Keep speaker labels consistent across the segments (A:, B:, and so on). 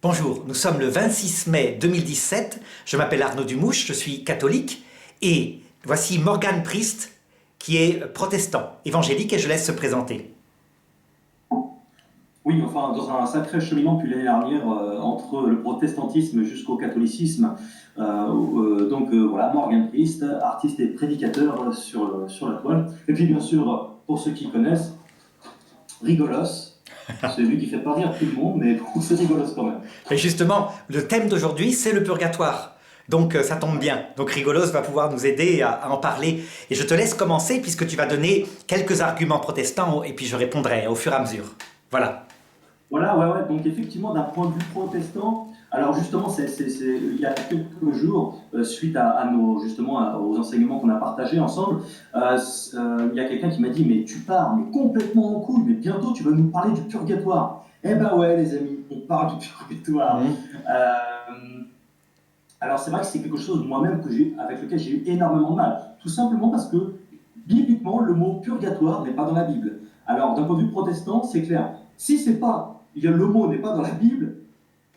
A: Bonjour, nous sommes le 26 mai 2017, je m'appelle Arnaud Dumouche, je suis catholique et voici Morgan Priest qui est protestant, évangélique et je laisse se présenter.
B: Oui, enfin, dans un sacré cheminement depuis l'année dernière entre le protestantisme jusqu'au catholicisme. Voilà, Morgan Priest, artiste et prédicateur sur la toile. Et puis bien sûr, pour ceux qui connaissent, Rigolos, celui qui fait pas rire tout le monde, mais bon, c'est Rigolos quand même.
A: Et justement, le thème d'aujourd'hui c'est le purgatoire. Donc ça tombe bien. Donc Rigolos va pouvoir nous aider à en parler. Et je te laisse commencer puisque tu vas donner quelques arguments protestants et puis je répondrai au fur et à mesure. Voilà.
B: Voilà, ouais, ouais. Donc effectivement, d'un point de vue protestant, alors justement, il y a quelques jours, suite aux enseignements qu'on a partagés ensemble, il y a quelqu'un qui m'a dit, mais tu pars mais complètement en couille, mais bientôt tu vas nous parler du purgatoire. Eh ben ouais, les amis, on parle du purgatoire. Alors c'est vrai que c'est quelque chose moi-même avec lequel j'ai eu énormément de mal, tout simplement parce que bibliquement, le mot purgatoire n'est pas dans la Bible. Alors d'un point de vue protestant, c'est clair. Si c'est pas le mot n'est pas dans la Bible,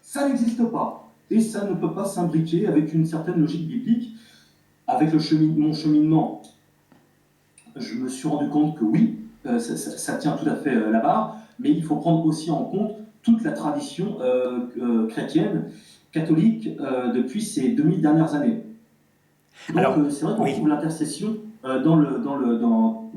B: ça n'existe pas. Et ça ne peut pas s'imbriquer avec une certaine logique biblique. Avec mon cheminement, je me suis rendu compte que oui, ça tient tout à fait la barre, mais il faut prendre aussi en compte toute la tradition chrétienne, catholique, depuis ces 2000 dernières années. Donc c'est vrai qu'on trouve l'intercession notamment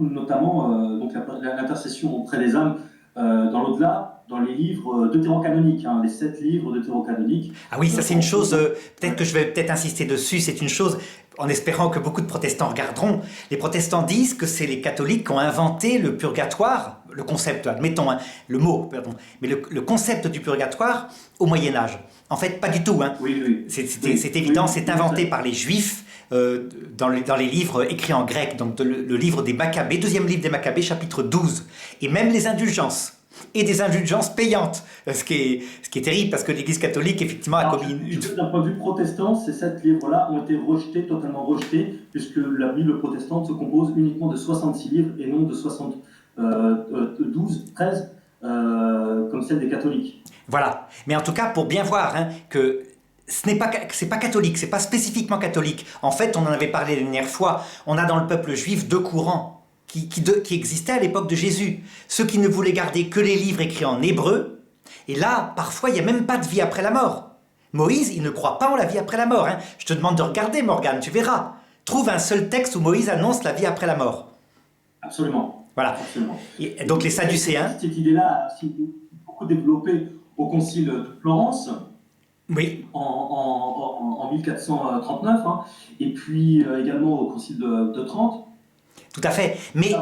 B: l'intercession auprès des âmes dans l'au-delà, dans les livres deutérocanoniques, les 7 livres deutérocanoniques.
A: Ah oui, ça c'est une chose, peut-être que je vais insister dessus, c'est une chose, en espérant que beaucoup de protestants regarderont. Les protestants disent que c'est les catholiques qui ont inventé le purgatoire, le concept, admettons, le mot, pardon, mais le concept du purgatoire au Moyen-Âge. En fait, pas du tout.
B: Oui.
A: C'est évident, c'est inventé par les Juifs dans les livres écrits en grec, donc le livre des Maccabées, deuxième livre des Maccabées, chapitre 12. Et même les indulgences. Et des indulgences payantes, ce qui est terrible parce que l'Église catholique effectivement a commis
B: D'un point de vue protestant, ces 7 livres-là ont été totalement rejetés, puisque la Bible protestante se compose uniquement de 66 livres et non de 13 comme celle des catholiques.
A: Voilà, mais en tout cas pour bien voir que c'est pas catholique, c'est pas spécifiquement catholique. En fait, on en avait parlé la dernière fois, on a dans le peuple juif 2 courants qui existaient à l'époque de Jésus. Ceux qui ne voulaient garder que les livres écrits en hébreu, et là, parfois, il n'y a même pas de vie après la mort. Moïse, il ne croit pas en la vie après la mort. Je te demande de regarder, Morgane, tu verras. Trouve un seul texte où Moïse annonce la vie après la mort.
B: Absolument.
A: Voilà.
B: Absolument.
A: Et donc les Sadducéens...
B: Cette idée-là a beaucoup développée au concile de Florence.
A: Oui.
B: En 1439, et puis également au concile de Trente.
A: Tout à fait. Mais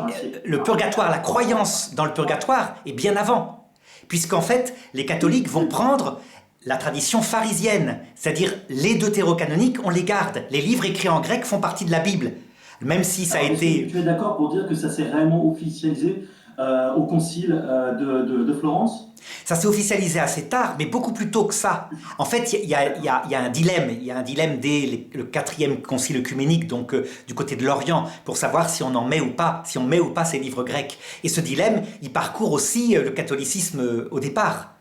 A: le purgatoire, la croyance dans le purgatoire est bien avant. Puisqu'en fait, les catholiques vont prendre la tradition pharisienne. C'est-à-dire, les deutérocanoniques, on les garde. Les livres écrits en grec font partie de la Bible. Même si ça a été...
B: Tu es d'accord pour dire que ça s'est réellement officialisé au concile de Florence ?
A: Ça s'est officialisé assez tard, mais beaucoup plus tôt que ça. En fait, il y a un dilemme. Il y a un dilemme dès le 4e concile œcuménique, donc du côté de l'Orient, pour savoir si on en met ou pas, si on met ou pas ces livres grecs. Et ce dilemme, il parcourt aussi le catholicisme au départ.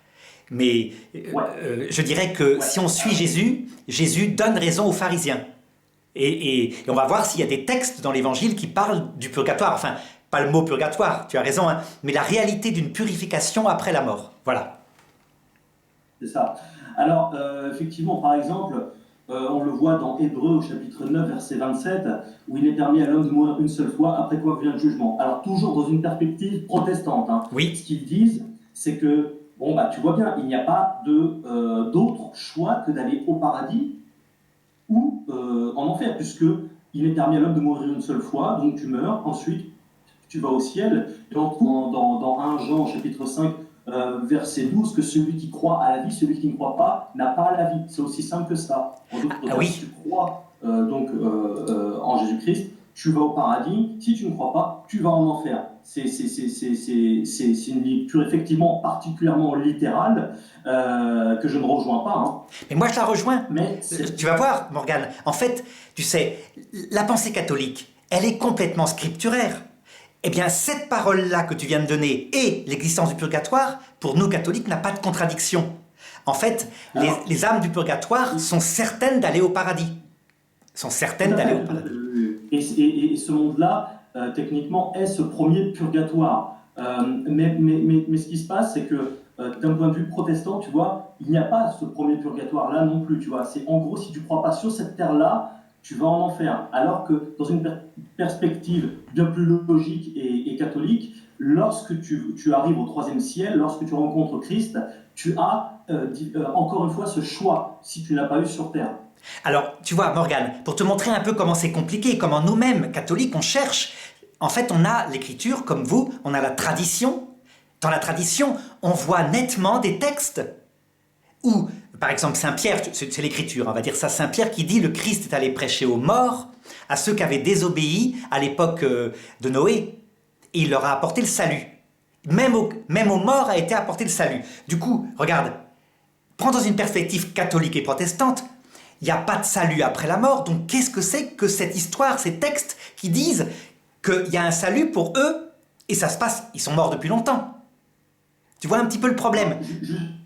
A: Mais je dirais que si on suit Jésus, Jésus donne raison aux pharisiens. Et on va voir s'il y a des textes dans l'Évangile qui parlent du purgatoire. Enfin, pas le mot purgatoire, tu as raison, mais la réalité d'une purification après la mort. Voilà.
B: C'est ça. Alors, effectivement, par exemple, on le voit dans Hébreux au chapitre 9, verset 27, où il est permis à l'homme de mourir une seule fois, après quoi vient le jugement. Alors, toujours dans une perspective protestante.
A: Oui.
B: Ce qu'ils disent, c'est que, tu vois bien, il n'y a pas d'autre choix que d'aller au paradis ou en enfer, puisque il est permis à l'homme de mourir une seule fois, donc tu meurs, ensuite tu vas au ciel. Donc dans 1 Jean chapitre 5 verset 12, que celui qui croit à la vie, celui qui ne croit pas n'a pas la vie. C'est aussi simple que ça. En d'autres termes, si tu crois en Jésus-Christ, tu vas au paradis. Si tu ne crois pas, tu vas en enfer. C'est une lecture effectivement particulièrement littérale que je ne rejoins pas.
A: Mais moi je la rejoins. Mais tu vas voir, Morgane. En fait, tu sais, la pensée catholique, elle est complètement scripturaire. Eh bien, cette parole-là que tu viens de donner et l'existence du purgatoire, pour nous catholiques, n'a pas de contradiction. En fait,
B: Alors,
A: les âmes du purgatoire sont certaines d'aller au paradis. Sont
B: tout
A: certaines
B: à
A: d'aller
B: fait,
A: au
B: tout à fait.
A: paradis.
B: Et ce monde-là, techniquement, est ce premier purgatoire. Mais ce qui se passe, c'est que d'un point de vue protestant, tu vois, il n'y a pas ce premier purgatoire-là non plus, tu vois. C'est en gros, si tu ne crois pas sur cette terre-là, tu vas en enfer. Alors que dans une perspective bien plus logique et catholique, lorsque tu arrives au troisième ciel, lorsque tu rencontres Christ, tu as encore une fois ce choix si tu ne l'as pas eu sur terre.
A: Alors, tu vois, Morgane, pour te montrer un peu comment c'est compliqué, comment nous-mêmes, catholiques, on cherche. En fait, on a l'écriture, comme vous, on a la tradition. Dans la tradition, on voit nettement des textes où, par exemple, Saint Pierre, c'est l'écriture, on va dire ça, Saint Pierre qui dit le Christ est allé prêcher aux morts, à ceux qui avaient désobéi à l'époque de Noé, et il leur a apporté le salut. Même aux morts a été apporté le salut. Du coup, regarde, prends dans une perspective catholique et protestante, il n'y a pas de salut après la mort, donc qu'est-ce que c'est que cette histoire, ces textes qui disent qu'il y a un salut pour eux, et ça se passe, ils sont morts depuis longtemps. Tu vois un petit peu le problème.
B: Alors,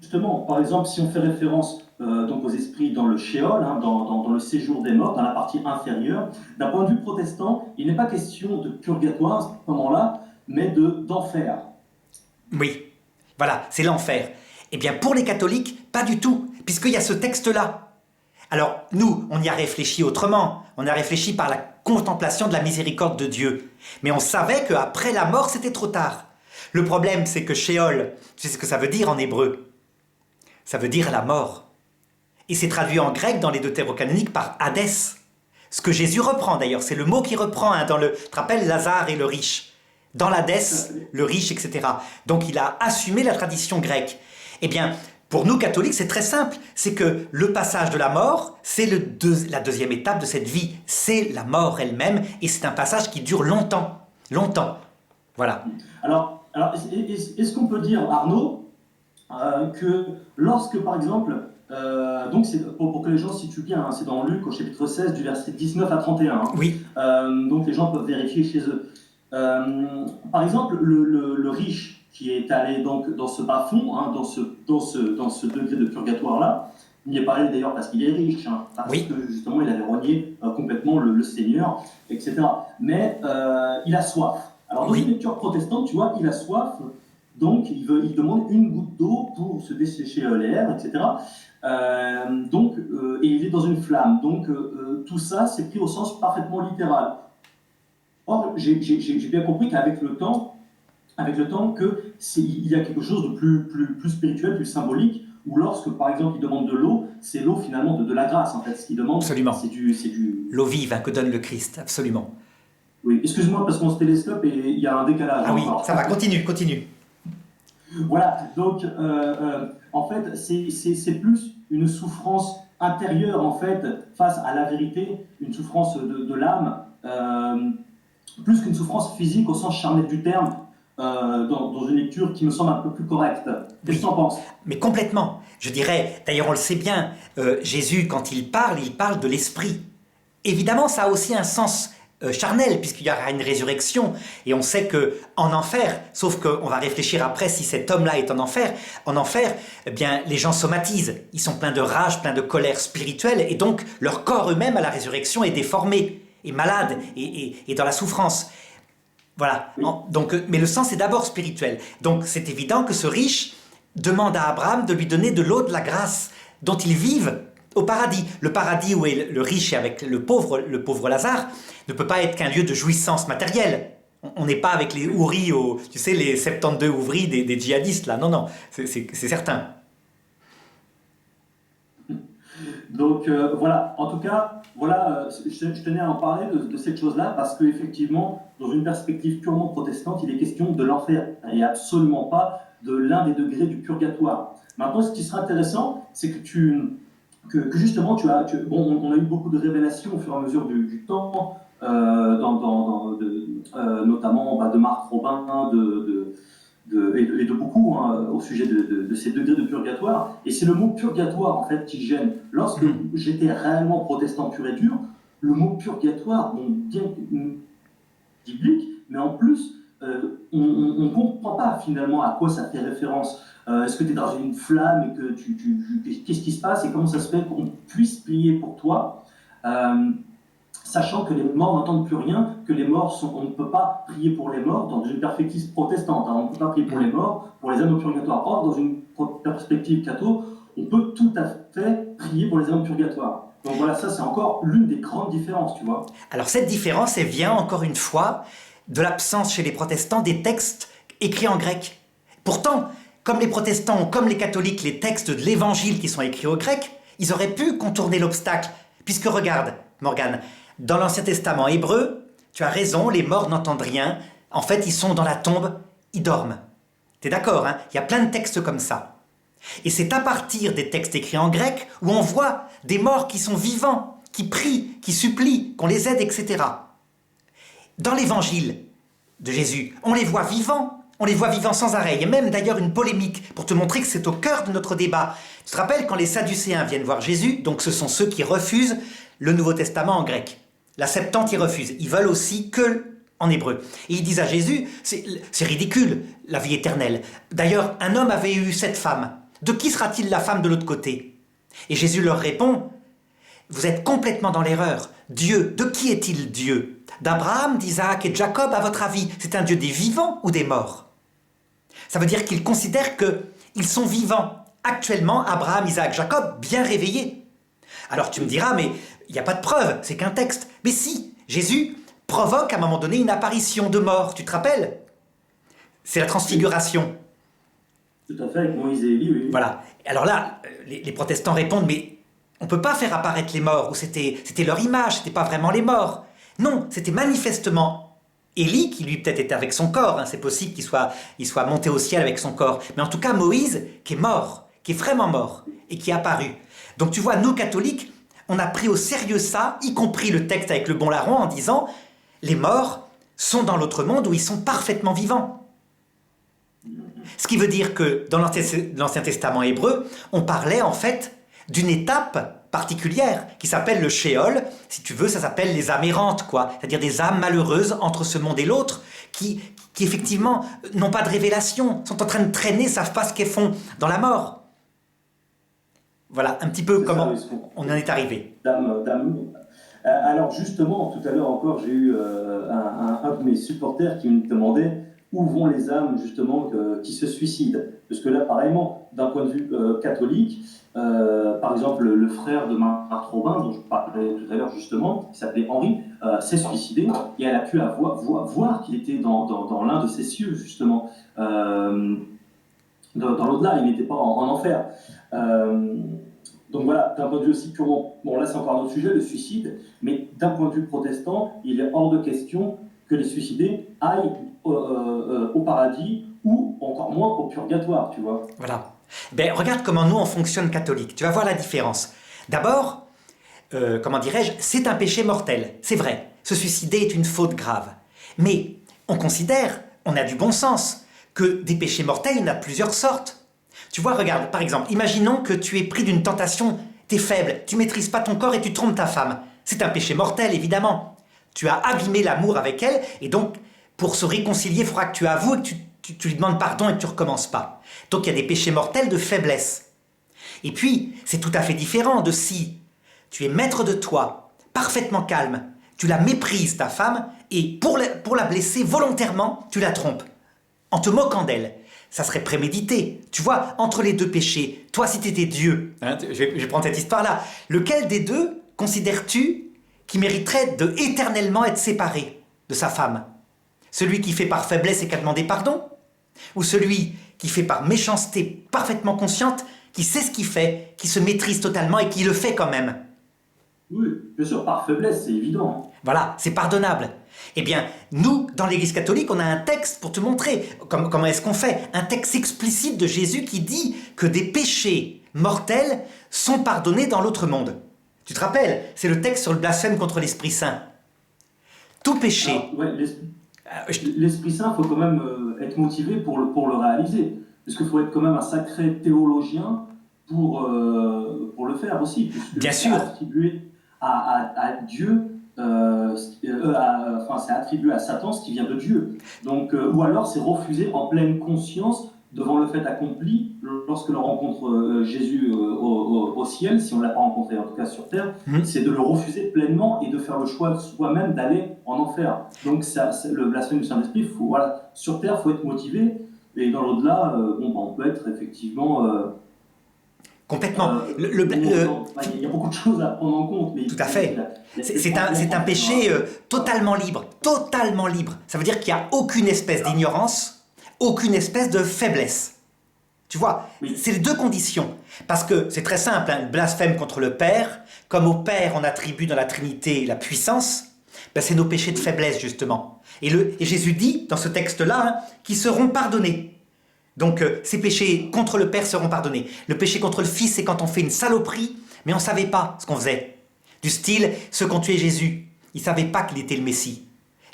B: justement, par exemple, si on fait référence donc aux esprits dans le shéol, hein, dans le séjour des morts, dans la partie inférieure, d'un point de vue protestant, il n'est pas question de purgatoire à ce moment-là, mais d'enfer.
A: Oui, voilà, c'est l'enfer. Eh bien, pour les catholiques, pas du tout, puisqu'il y a ce texte-là. Alors, nous, on y a réfléchi autrement. On a réfléchi par la contemplation de la miséricorde de Dieu. Mais on savait qu'après la mort, c'était trop tard. Le problème, c'est que Sheol, tu sais ce que ça veut dire en hébreu? Ça veut dire la mort. Et c'est traduit en grec dans les deutérocanoniques par Hadès. Ce que Jésus reprend d'ailleurs, c'est le mot qu'il reprend dans le... Tu te rappelles Lazare et le riche? Dans l'Hadès, le riche, etc. Donc il a assumé la tradition grecque. Eh bien, pour nous catholiques, c'est très simple. C'est que le passage de la mort, c'est la deuxième étape de cette vie. C'est la mort elle-même, et c'est un passage qui dure longtemps. Longtemps. Voilà.
B: Alors est-ce qu'on peut dire, Arnaud, que lorsque, par exemple, donc c'est pour que les gens se situent bien, hein, c'est dans Luc au chapitre 16 du verset 19 à 31, hein.
A: Oui,
B: Donc les gens peuvent vérifier chez eux. Par exemple, le riche qui est allé donc dans ce bas-fond, hein, dans ce degré de purgatoire-là, il n'y est pas allé d'ailleurs parce qu'il est riche, hein, parce
A: oui,
B: que justement il avait renié complètement le Seigneur, etc. Mais il a soif. Alors dans une
A: oui.
B: lecture protestante, tu vois, il a soif, donc il demande une goutte d'eau pour se dessécher les lèvres, etc. Et il est dans une flamme. Donc tout ça, c'est pris au sens parfaitement littéral. Or, j'ai bien compris qu'avec le temps il y a quelque chose de plus spirituel, plus symbolique, où lorsque, par exemple, il demande de l'eau, c'est l'eau finalement de la grâce, en fait. Ce qu'il demande,
A: Absolument.
B: c'est du...
A: L'eau vive, hein, que donne le Christ, absolument.
B: Oui, excuse-moi, parce qu'on se télescope et il y a un décalage
A: Ah oui,
B: encore.
A: ça va, continue, continue.
B: Voilà, donc, en fait, c'est plus une souffrance intérieure, en fait, face à la vérité, une souffrance de l'âme, plus qu'une souffrance physique au sens charnel du terme, dans une lecture qui me semble un peu plus correcte. Qu'est-ce que tu
A: Oui,
B: en penses?
A: mais complètement. Je dirais, d'ailleurs on le sait bien, Jésus quand il parle de l'esprit. Évidemment, ça a aussi un sens charnel, puisqu'il y aura une résurrection, et on sait que en enfer, sauf qu'on va réfléchir après si cet homme-là est en enfer, eh bien les gens somatisent, ils sont pleins de rage, pleins de colère spirituelle, et donc leur corps eux-mêmes à la résurrection est déformé, est malade, et dans la souffrance. Voilà.
B: Oui.
A: Donc, mais le sens est d'abord spirituel. Donc c'est évident que ce riche demande à Abraham de lui donner de l'eau de la grâce dont ils vivent au paradis. Le paradis où est le riche et avec le pauvre Lazare ne peut pas être qu'un lieu de jouissance matérielle. On n'est pas avec les houris, tu sais, les 72 ouvriers des djihadistes là. Non, non, c'est certain.
B: Donc voilà, en tout cas, voilà, je tenais à en parler de cette chose-là parce qu'effectivement, dans une perspective purement protestante, il est question de l'enfer et absolument pas de l'un des degrés du purgatoire. Maintenant, ce qui sera intéressant, c'est que justement, bon, on a eu beaucoup de révélations au fur et à mesure du temps, notamment bah, de Marc Robin, et de beaucoup hein, au sujet de ces degrés de purgatoire. Et c'est le mot purgatoire en fait qui gêne. Lorsque j'étais réellement protestant pur et dur, le mot purgatoire, bon, bien biblique, mais en plus, on ne comprend pas finalement à quoi ça fait référence. est-ce que tu es dans une flamme et que qu'est-ce qui se passe et comment ça se fait qu'on puisse prier pour toi, sachant que les morts n'entendent plus rien, que les morts on ne peut pas prier pour les morts dans une perspective protestante, hein, on ne peut pas prier pour les morts, pour les âmes au purgatoire. Or, dans une perspective catho, on peut tout à fait prier pour les âmes au purgatoire. Donc voilà, ça c'est encore l'une des grandes différences, tu vois.
A: Alors cette différence, elle vient encore une fois de l'absence chez les protestants des textes écrits en grec. Pourtant, comme les protestants ou comme les catholiques, les textes de l'évangile qui sont écrits au grec, ils auraient pu contourner l'obstacle. Puisque regarde, Morgane, dans l'Ancien Testament hébreu, tu as raison, les morts n'entendent rien. En fait, ils sont dans la tombe, ils dorment. T'es d'accord, hein? Il y a plein de textes comme ça. Et c'est à partir des textes écrits en grec où on voit des morts qui sont vivants, qui prient, qui supplient, qu'on les aide, etc. Dans l'évangile de Jésus, on les voit vivants. On les voit vivants sans arrêt. Il y a même d'ailleurs une polémique pour te montrer que c'est au cœur de notre débat. Tu te rappelles quand les Sadducéens viennent voir Jésus, donc ce sont ceux qui refusent le Nouveau Testament en grec. La Septante, ils refusent. Ils veulent aussi que en hébreu. Et ils disent à Jésus, c'est ridicule, la vie éternelle. D'ailleurs, un homme avait eu 7 femmes. De qui sera-t-il la femme de l'autre côté? Et Jésus leur répond, vous êtes complètement dans l'erreur. Dieu, de qui est-il Dieu? D'Abraham, d'Isaac et de Jacob, à votre avis, c'est un Dieu des vivants ou des morts? Ça veut dire qu'ils considèrent qu'ils sont vivants. Actuellement, Abraham, Isaac, Jacob, bien réveillés. Alors tu me diras, mais il n'y a pas de preuve, c'est qu'un texte. Mais si, Jésus provoque à un moment donné une apparition de mort, tu te rappelles? C'est la transfiguration.
B: Tout à fait, avec Moïse et Élie, oui.
A: Voilà. Alors là, les protestants répondent, mais on ne peut pas faire apparaître les morts, ou c'était leur image, c'était pas vraiment les morts. Non, c'était manifestement Élie, qui lui peut-être était avec son corps, hein, c'est possible qu'il soit monté au ciel avec son corps, mais en tout cas Moïse, qui est mort, qui est vraiment mort, et qui est apparu. Donc tu vois, nous catholiques, on a pris au sérieux ça, y compris le texte avec le bon larron, en disant, les morts sont dans l'autre monde où ils sont parfaitement vivants. Ce qui veut dire que dans l'Ancien Testament hébreu, on parlait en fait d'une étape particulière qui s'appelle le Sheol. Si tu veux, ça s'appelle les âmes errantes, quoi. C'est-à-dire des âmes malheureuses entre ce monde et l'autre qui effectivement n'ont pas de révélation, sont en train de traîner, savent pas ce qu'elles font dans la mort. Voilà un petit peu comment on en est arrivé.
B: Alors justement, tout à l'heure encore, j'ai eu un de mes supporters qui me demandait où vont les âmes justement qui se suicident. Parce que là, pareillement, d'un point de vue catholique, par exemple, le frère de Marthe Robin, dont je parlais tout à l'heure justement, qui s'appelait Henri, s'est suicidé et elle a pu voir qu'il était dans l'un de ces cieux justement. Dans l'au-delà, il n'était pas en enfer. Donc voilà, d'un point de vue aussi purement, bon là c'est encore un autre sujet, le suicide, mais d'un point de vue protestant, il est hors de question que les suicidés aillent au paradis ou encore moins au purgatoire, tu vois.
A: Voilà. Ben, regarde comment nous on fonctionne catholique, tu vas voir la différence. D'abord, comment dirais-je, c'est un péché mortel, c'est vrai, se suicider est une faute grave. Mais on considère, on a du bon sens, que des péchés mortels, il y en a plusieurs sortes. Tu vois, regarde, par exemple, imaginons que tu es pris d'une tentation, t'es faible, tu maîtrises pas ton corps et tu trompes ta femme. C'est un péché mortel, évidemment. Tu as abîmé l'amour avec elle, et donc, pour se réconcilier, il faudra que tu avoues et que tu lui demandes pardon et que tu recommences pas. Donc il y a des péchés mortels de faiblesse. Et puis, c'est tout à fait différent de si tu es maître de toi, parfaitement calme, tu la méprises, ta femme, et pour la blesser volontairement, tu la trompes, en te moquant d'elle. Ça serait prémédité. Tu vois, entre les deux péchés, toi si tu étais Dieu, hein, je vais prendre cette histoire-là, lequel des deux considères-tu qui mériterait de éternellement être séparé de sa femme? Celui qui fait par faiblesse et qui a demandé pardon? Ou celui qui fait par méchanceté parfaitement consciente, qui sait ce qu'il fait, qui se maîtrise totalement et qui le fait quand même?
B: Oui, bien sûr, par faiblesse, c'est évident.
A: Voilà, c'est pardonnable. Eh bien, nous, dans l'Église catholique, on a un texte pour te montrer comment est-ce qu'on fait. Un texte explicite de Jésus qui dit que des péchés mortels sont pardonnés dans l'autre monde. Tu te rappelles, c'est le texte sur le blasphème contre l'Esprit Saint. Tout péché...
B: Alors, ouais, l'Esprit Saint, il faut quand même être motivé pour le réaliser. Parce qu'il faut être quand même un sacré théologien pour le faire aussi.
A: Bien sûr.
B: Attribué à Dieu, c'est attribué à Satan ce qui vient de Dieu. Donc, ou alors c'est refusé en pleine conscience devant le fait accompli, lorsque l'on rencontre Jésus au ciel, si on ne l'a pas rencontré en tout cas sur terre, c'est de le refuser pleinement et de faire le choix soi-même d'aller en enfer. Donc le blasphème du Saint-Esprit, voilà, sur terre, il faut être motivé, et dans l'au-delà, on peut être effectivement...
A: Complètement.
B: Il y a beaucoup de choses à prendre en compte. Mais
A: tout à fait. C'est un péché totalement libre. Totalement libre. Ça veut dire qu'il n'y a aucune espèce d'ignorance, aucune espèce de faiblesse. Tu vois, c'est les deux conditions. Parce que c'est très simple, le blasphème contre le Père, comme au Père on attribue dans la Trinité la puissance, c'est nos péchés de faiblesse justement. Et Jésus dit dans ce texte-là qu'ils seront pardonnés. Donc ces péchés contre le Père seront pardonnés. Le péché contre le Fils, c'est quand on fait une saloperie, mais on ne savait pas ce qu'on faisait. Du style, ceux qui ont tué Jésus, ils ne savaient pas qu'il était le Messie.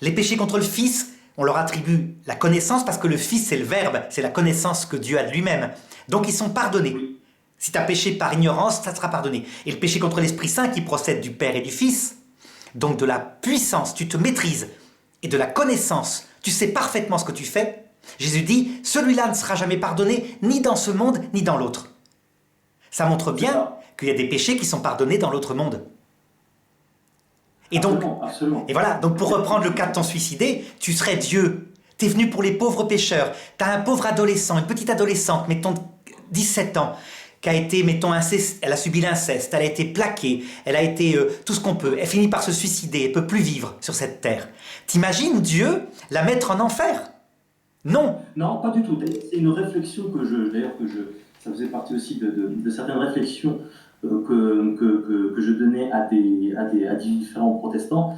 A: Les péchés contre le Fils, on leur attribue la connaissance parce que le Fils, c'est le Verbe, c'est la connaissance que Dieu a de lui-même. Donc ils sont pardonnés. Si tu as péché par ignorance, ça sera pardonné. Et le péché contre l'Esprit Saint qui procède du Père et du Fils, donc de la puissance, tu te maîtrises, et de la connaissance, tu sais parfaitement ce que tu fais. Jésus dit, celui-là ne sera jamais pardonné, ni dans ce monde, ni dans l'autre. Ça montre bien qu'il y a des péchés qui sont pardonnés dans l'autre monde. Et donc,
B: absolument.
A: Et voilà, donc pour reprendre le cas de ton suicidé, tu serais Dieu. Tu es venu pour les pauvres pécheurs. Tu as un pauvre adolescent, une petite adolescente, mettons 17 ans, qui a été, mettons, elle a subi l'inceste, elle a été plaquée, elle a été tout ce qu'on peut. Elle finit par se suicider, elle ne peut plus vivre sur cette terre. T'imagines Dieu la mettre en enfer ? Non.
B: Non, pas du tout. C'est une réflexion ça faisait partie aussi de certaines réflexions que je donnais à différents protestants.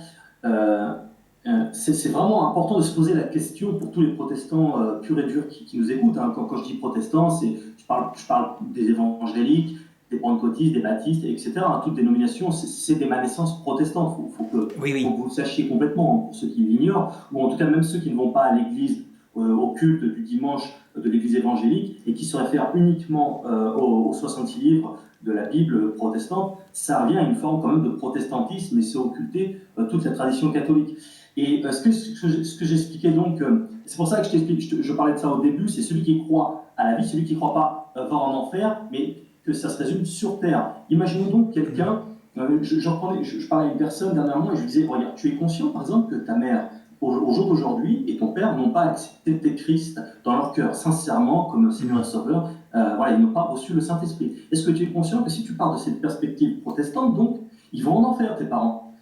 B: C'est vraiment important de se poser la question pour tous les protestants purs et durs qui nous écoutent. Quand je dis protestants, je parle des évangéliques, des pentecôtistes, des baptistes, etc. Toutes dénominations, c'est des naissances protestantes. Faut que vous le sachiez complètement, pour ceux qui l'ignorent, ou en tout cas même ceux qui ne vont pas à l'église, au culte du dimanche de l'église évangélique, et qui se réfèrent uniquement aux 66 livres de la Bible protestante. Ça revient à une forme quand même de protestantisme, et c'est occulter toute la tradition catholique. Et ce que j'expliquais donc, c'est pour ça que je parlais de ça au début, c'est celui qui croit à la vie, celui qui ne croit pas va en enfer, mais que ça se résume sur terre. Imaginons donc quelqu'un, je parlais à une personne dernièrement et je lui disais, regarde, tu es conscient par exemple que ta mère, au jour d'aujourd'hui, et ton père n'ont pas accepté Christ dans leur cœur, sincèrement, comme Seigneur et Sauveur, ils n'ont pas reçu le Saint-Esprit. Est-ce que tu es conscient que si tu pars de cette perspective protestante, donc, ils vont en enfer, tes parents ?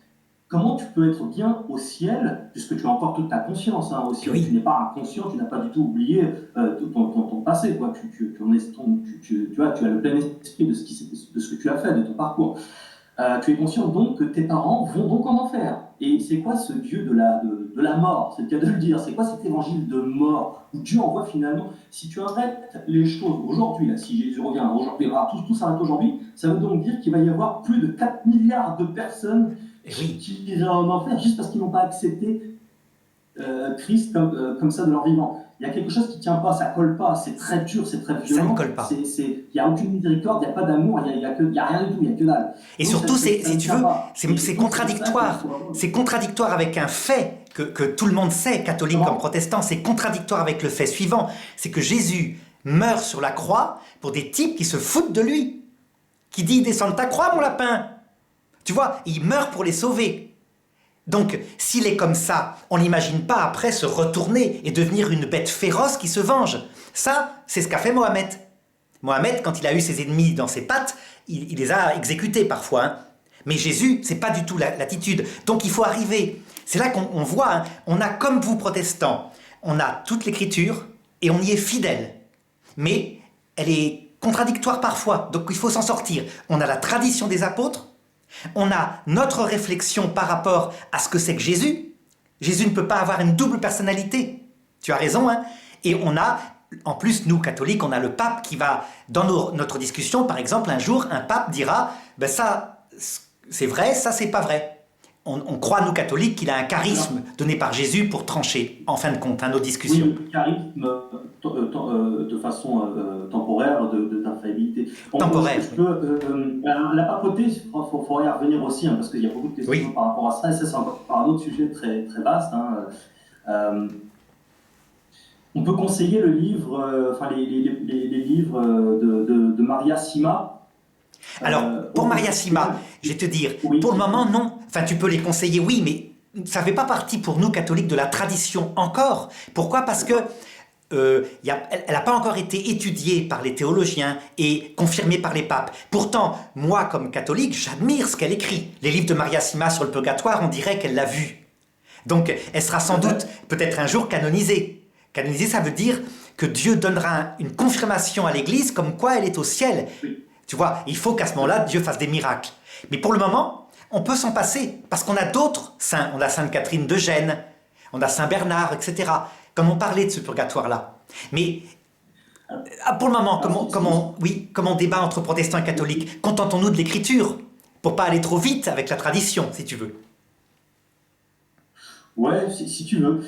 B: Comment tu peux être bien au ciel, puisque tu as encore toute ta conscience au ciel, tu n'es pas inconscient, tu n'as pas du tout oublié ton passé, quoi. Tu as le plein esprit de ce que tu as fait, de ton parcours. Tu es conscient donc que tes parents vont donc en enfer. Et c'est quoi ce Dieu de la mort ? C'est le cas de le dire. C'est quoi cet évangile de mort où Dieu envoie finalement, si tu arrêtes les choses aujourd'hui, là, si Jésus revient aujourd'hui, tout s'arrête aujourd'hui, ça veut donc dire qu'il va y avoir plus de 4 milliards de personnes qui iraient en enfer juste parce qu'ils n'ont pas accepté Christ comme ça de leur vivant. Il y a quelque chose qui ne tient pas, ça ne colle pas, c'est très dur, c'est très violent.
A: Ça ne colle pas.
B: Il n'y a aucune miséricorde, il n'y a pas d'amour, il n'y a rien du tout, il n'y a que dalle.
A: Et donc, surtout, si tu veux, c'est contradictoire. C'est contradictoire avec un fait que tout le monde sait, catholique comme protestant, c'est contradictoire avec le fait suivant, c'est que Jésus meurt sur la croix pour des types qui se foutent de lui, qui dit « Descends de ta croix, mon lapin !» Tu vois, il meurt pour les sauver. Donc, s'il est comme ça, on n'imagine pas après se retourner et devenir une bête féroce qui se venge. Ça, c'est ce qu'a fait Mohamed. Mohamed, quand il a eu ses ennemis dans ses pattes, il les a exécutés parfois. Mais Jésus, c'est pas du tout l'attitude. Donc, il faut arriver. C'est là qu'on voit, on a comme vous, protestants, on a toute l'Écriture et on y est fidèle. Mais elle est contradictoire parfois, donc il faut s'en sortir. On a la tradition des apôtres, on a notre réflexion par rapport à ce que c'est que Jésus. Jésus ne peut pas avoir une double personnalité. Tu as raison, Et on a, en plus, nous, catholiques, on a le pape qui va, dans notre discussion, par exemple, un jour, un pape dira, ça, c'est vrai, ça, c'est pas vrai. On croit, nous, catholiques, qu'il a un charisme donné par Jésus pour trancher, en fin de compte, nos discussions.
B: Oui, le charisme de façon temporaire, d'infaillibilité.
A: Temporaire.
B: La papauté, il faudrait y revenir aussi, parce qu'il y a beaucoup de questions par rapport à ça, et ça, c'est encore un autre sujet très, très vaste. On peut conseiller le livre, enfin les livres de Maria Sima.
A: Alors, pour Maria Sima, je vais te dire,
B: Oui,
A: pour le moment, non. Enfin, tu peux les conseiller, oui, mais ça ne fait pas partie pour nous, catholiques, de la tradition encore. Pourquoi? Parce que elle n'a pas encore été étudiée par les théologiens et confirmée par les papes. Pourtant, moi, comme catholique, j'admire ce qu'elle écrit. Les livres de Maria Sima sur le purgatoire, on dirait qu'elle l'a vu. Donc, elle sera sans doute, peut-être un jour, canonisée. Canonisée, ça veut dire que Dieu donnera une confirmation à l'Église comme quoi elle est au ciel.
B: oui.
A: Tu vois, il faut qu'à ce moment-là, Dieu fasse des miracles. Mais pour le moment, on peut s'en passer, parce qu'on a d'autres saints. On a Sainte Catherine de Gênes, on a Saint Bernard, etc. Comme on parlait de ce purgatoire-là. Mais pour le moment, comment on débat entre protestants et catholiques? Contentons-nous de l'écriture, pour pas aller trop vite avec la tradition, si tu veux.
B: Ouais, si tu veux.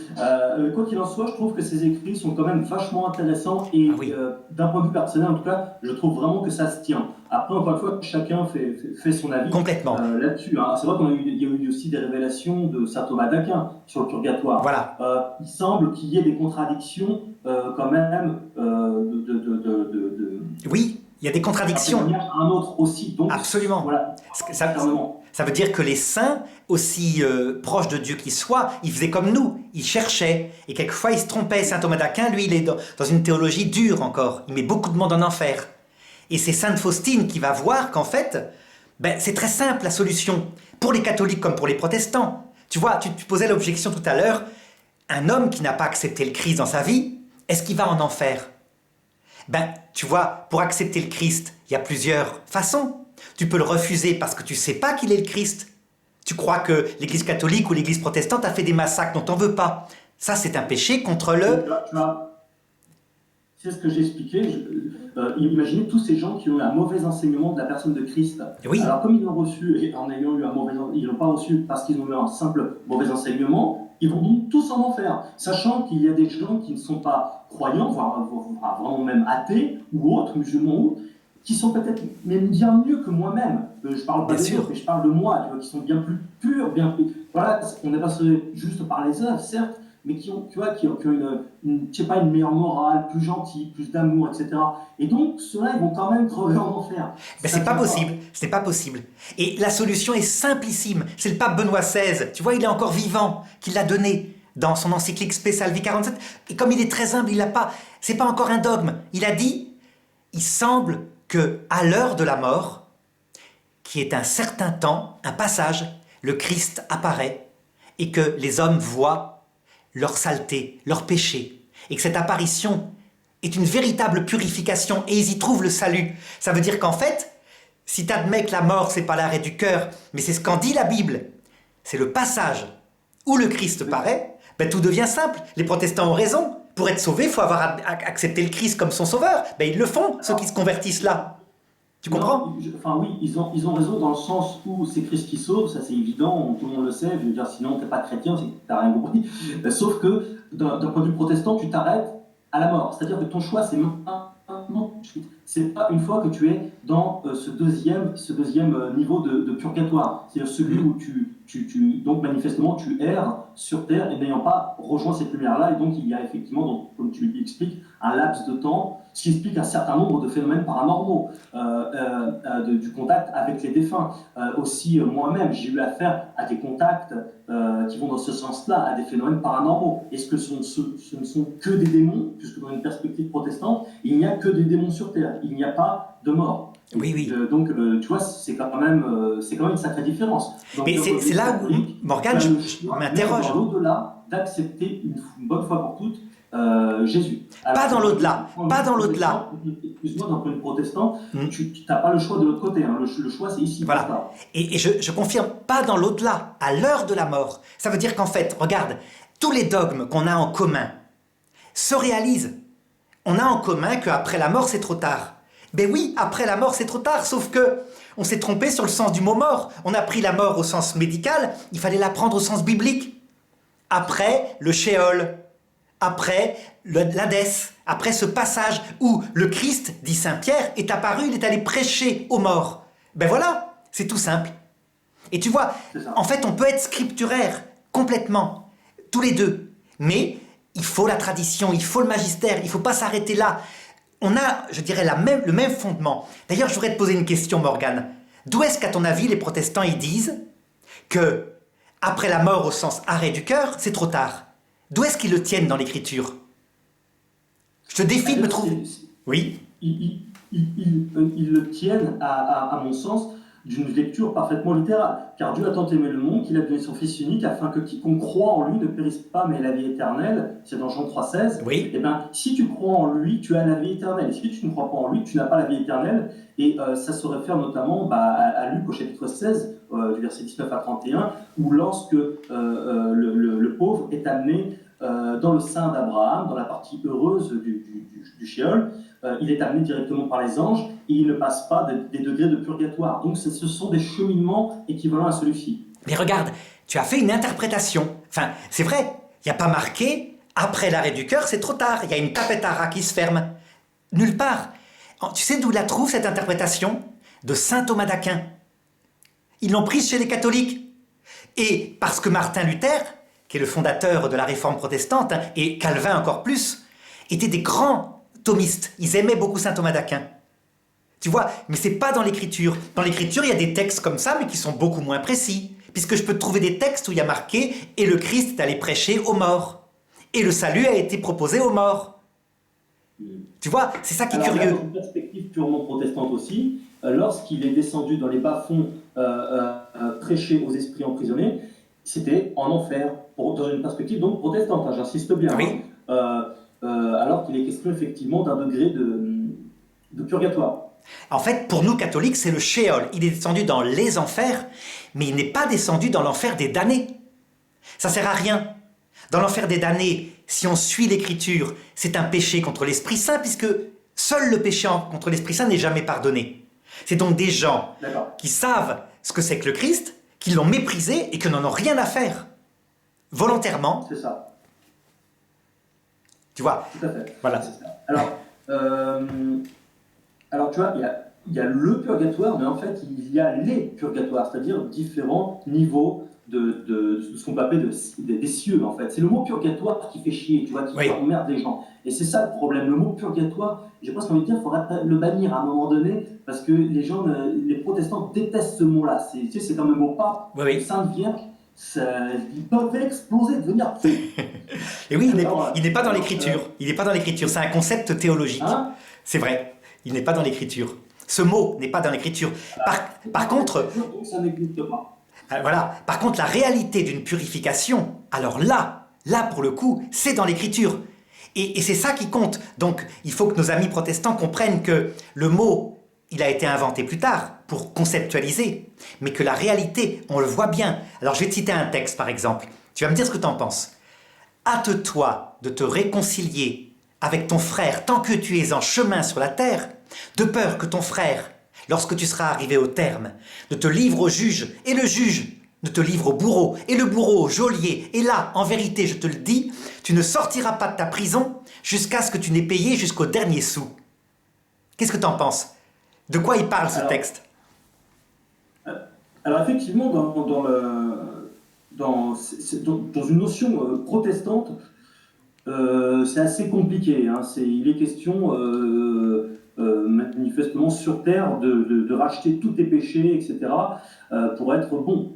B: Quoi qu'il en soit, je trouve que ces écrits sont quand même vachement intéressants et
A: Ah oui,
B: d'un point de vue personnel, en tout cas, je trouve vraiment que ça se tient. Après, encore une fois, chacun fait son avis
A: complètement.
B: là-dessus, hein. C'est vrai il y a eu aussi des révélations de saint Thomas d'Aquin sur le purgatoire.
A: Voilà.
B: Il semble qu'il y ait des contradictions quand même
A: Oui, il y a des contradictions.
B: un autre aussi. Donc,
A: Absolument.
B: voilà,
A: Ça veut dire que les saints, aussi proches de Dieu qu'ils soient, ils faisaient comme nous, ils cherchaient. Et quelquefois, ils se trompaient. Saint Thomas d'Aquin, lui, il est dans une théologie dure encore. Il met beaucoup de monde en enfer. Et c'est Sainte Faustine qui va voir qu'en fait, c'est très simple la solution, pour les catholiques comme pour les protestants. Tu vois, tu posais l'objection tout à l'heure, un homme qui n'a pas accepté le Christ dans sa vie, est-ce qu'il va en enfer? Tu vois, pour accepter le Christ, il y a plusieurs façons. Tu peux le refuser parce que tu ne sais pas qu'il est le Christ. Tu crois que l'Église catholique ou l'Église protestante a fait des massacres dont on ne veut pas. Ça, c'est un péché contre le...
B: C'est ce que j'ai expliqué. Imaginez tous ces gens qui ont eu un mauvais enseignement de la personne de Christ.
A: Oui.
B: Alors, comme ils l'ont reçu, et en ayant eu un mauvais enseignement, ils l'ont pas reçu parce qu'ils ont eu un simple mauvais enseignement, ils vont donc tous en enfer. Sachant qu'il y a des gens qui ne sont pas croyants, voire vraiment même athées, ou autres, musulmans ou autres, qui sont peut-être même bien mieux que moi-même. Je parle pas des autres, mais je parle de moi, tu vois, qui sont bien plus purs, bien plus... Voilà, on n'est pas juste par les œuvres, certes, mais qui ont je sais pas, une meilleure morale, plus gentille, plus d'amour, etc. Et donc, ceux-là, ils vont quand même crever en enfer.
A: C'est pas possible, c'est pas possible. Et la solution est simplissime. C'est le pape Benoît XVI, tu vois, il est encore vivant, qui l'a donné dans son encyclique Spe Salvi 47. Et comme il est très humble, c'est pas encore un dogme. Il a dit, il semble que à l'heure de la mort, qui est un certain temps, un passage, le Christ apparaît et que les hommes voient leur saleté, leur péché, et que cette apparition est une véritable purification, et ils y trouvent le salut. Ça veut dire qu'en fait, si tu admets que la mort, c'est pas l'arrêt du cœur, mais c'est ce qu'en dit la Bible, c'est le passage où le Christ paraît, tout devient simple. Les protestants ont raison. Pour être sauvé, il faut avoir accepté le Christ comme son sauveur. Ils le font, ceux qui se convertissent là. Tu comprends?
B: Enfin oui, ils ont raison dans le sens où c'est Christ qui sauve, ça c'est évident, tout le monde le sait, je veux dire, sinon t'es pas chrétien, c'est que t'as rien compris. Sauf que d'un point de vue protestant, tu t'arrêtes à la mort. C'est-à-dire que ton choix, c'est maintenant. C'est pas une fois que tu es dans ce deuxième niveau de purgatoire. C'est-à-dire celui où donc manifestement, tu erres sur Terre et n'ayant pas rejoint cette lumière-là. Et donc, il y a effectivement, donc, comme tu l'expliques, un laps de temps, ce qui explique un certain nombre de phénomènes paranormaux, du contact avec les défunts. Aussi, moi-même, j'ai eu affaire à des contacts qui vont dans ce sens-là, à des phénomènes paranormaux. Est-ce que ce ne sont que des démons, puisque dans une perspective protestante, il n'y a que des démons sur Terre, il n'y a pas de mort.
A: Oui.
B: Donc, tu vois, c'est quand même une sacrée différence. Donc,
A: mais c'est là où, Morgane, je m'interroge.
B: Dans l'au-delà, d'accepter une bonne fois pour toutes Jésus. Alors,
A: pas dans l'au-delà.
B: Excuse-moi, dans le protestant, tu n'as pas le choix de l'autre côté. Hein. Le choix, c'est ici.
A: Voilà. Et je confirme, pas dans l'au-delà, à l'heure de la mort. Ça veut dire qu'en fait, regarde, tous les dogmes qu'on a en commun se réalisent. On a en commun qu'après la mort, c'est trop tard. Oui, après la mort, c'est trop tard, sauf que on s'est trompé sur le sens du mot mort. On a pris la mort au sens médical, il fallait la prendre au sens biblique. Après, le Sheol. Après, l'Hadès. Après ce passage où le Christ, dit Saint Pierre, est apparu, il est allé prêcher aux morts. Voilà, c'est tout simple. Et tu vois, en fait, on peut être scripturaire, complètement, tous les deux. Mais il faut la tradition, il faut le magistère, il ne faut pas s'arrêter là. On a, je dirais, le même fondement. D'ailleurs, je voudrais te poser une question, Morgane. D'où est-ce qu'à ton avis, les protestants, ils disent que après la mort au sens arrêt du cœur, c'est trop tard? D'où est-ce qu'ils le tiennent dans l'écriture? Je te défie de me trouver... Oui.
B: Ils le tiennent, à mon sens, d'une lecture parfaitement littérale. Car Dieu a tant aimé le monde qu'il a donné son Fils unique afin que quiconque croit en lui ne périsse pas mais ait la vie éternelle. C'est dans Jean 3,16.
A: Oui.
B: Eh bien, si tu crois en lui, tu as la vie éternelle. Et si tu ne crois pas en lui, tu n'as pas la vie éternelle. Et ça se réfère notamment à Luc au chapitre 16, du verset 19 à 31, où lorsque le pauvre est amené dans le sein d'Abraham, dans la partie heureuse du Sheol, il est amené directement par les anges et il ne passe pas des degrés de purgatoire. Donc ce sont des cheminements équivalents à celui-ci.
A: Mais regarde, tu as fait une interprétation. Enfin, c'est vrai, il n'y a pas marqué « après l'arrêt du cœur, c'est trop tard ». Il y a une tapetara qui se ferme. Nulle part. Tu sais d'où la trouve cette interprétation? De saint Thomas d'Aquin. Ils l'ont prise chez les catholiques. Et parce que Martin Luther, qui est le fondateur de la réforme protestante, et Calvin encore plus, étaient des grands thomistes. Ils aimaient beaucoup saint Thomas d'Aquin. Tu vois, mais c'est pas dans l'écriture. Dans l'écriture, il y a des textes comme ça, mais qui sont beaucoup moins précis. Puisque je peux te trouver des textes où il y a marqué « Et le Christ est allé prêcher aux morts. Et le salut a été proposé aux morts. » Tu vois, c'est ça qui est curieux.
B: Dans une perspective purement protestante aussi, lorsqu'il est descendu dans les bas-fonds prêcher aux esprits emprisonnés, c'était en enfer, dans une perspective donc protestante, hein, j'insiste bien.
A: Oui.
B: Alors qu'il est question effectivement d'un degré de purgatoire.
A: En fait, pour nous catholiques, c'est le Sheol. Il est descendu dans les enfers, mais il n'est pas descendu dans l'enfer des damnés. Ça sert à rien. Dans l'enfer des damnés, si on suit l'écriture, c'est un péché contre l'Esprit Saint, puisque seul le péché contre l'Esprit Saint n'est jamais pardonné. C'est donc des gens qui savent ce que c'est que le Christ, qui l'ont méprisé et qui n'en ont rien à faire. Volontairement.
B: C'est ça.
A: Tu vois?
B: Tout à fait.
A: Voilà.
B: C'est ça. Alors, tu vois, il y a le purgatoire, mais en fait, il y a les purgatoires, c'est-à-dire différents niveaux de ce qu'on peut appeler des cieux, en fait. C'est le mot purgatoire qui fait chier, tu vois, qui emmerde les gens. Et c'est ça le problème. Le mot purgatoire, j'ai presque envie de dire, il faudrait le bannir à un moment donné, parce que les gens, les protestants détestent ce mot-là. Tu sais, c'est comme le mot pape, Sainte Vierge. Ils peuvent exploser, devenir fou.
A: Et oui, il n'est pas dans l'écriture. Il n'est pas dans l'écriture. C'est un concept théologique.
B: Hein?
A: C'est vrai. Il n'est pas dans l'écriture. Ce mot n'est pas dans l'écriture. Par contre,
B: donc ça n'existe pas.
A: Voilà. Par contre, la réalité d'une purification, alors là pour le coup, c'est dans l'écriture. Et c'est ça qui compte. Donc, il faut que nos amis protestants comprennent que le mot, il a été inventé plus tard pour conceptualiser, mais que la réalité, on le voit bien. Alors, je vais te citer un texte, par exemple. Tu vas me dire ce que tu en penses. « Hâte-toi de te réconcilier avec ton frère tant que tu es en chemin sur la terre, de peur que ton frère, lorsque tu seras arrivé au terme, ne te livre au juge, et le juge ne te livre au bourreau, et le bourreau au geôlier. Et là, en vérité, je te le dis, tu ne sortiras pas de ta prison jusqu'à ce que tu n'aies payé jusqu'au dernier sou. » Qu'est-ce que tu en penses? De quoi il parle, ce texte?
B: Alors effectivement, dans une notion protestante, c'est assez compliqué. Hein. Il est question manifestement sur terre de racheter tous tes péchés, etc., pour être bon.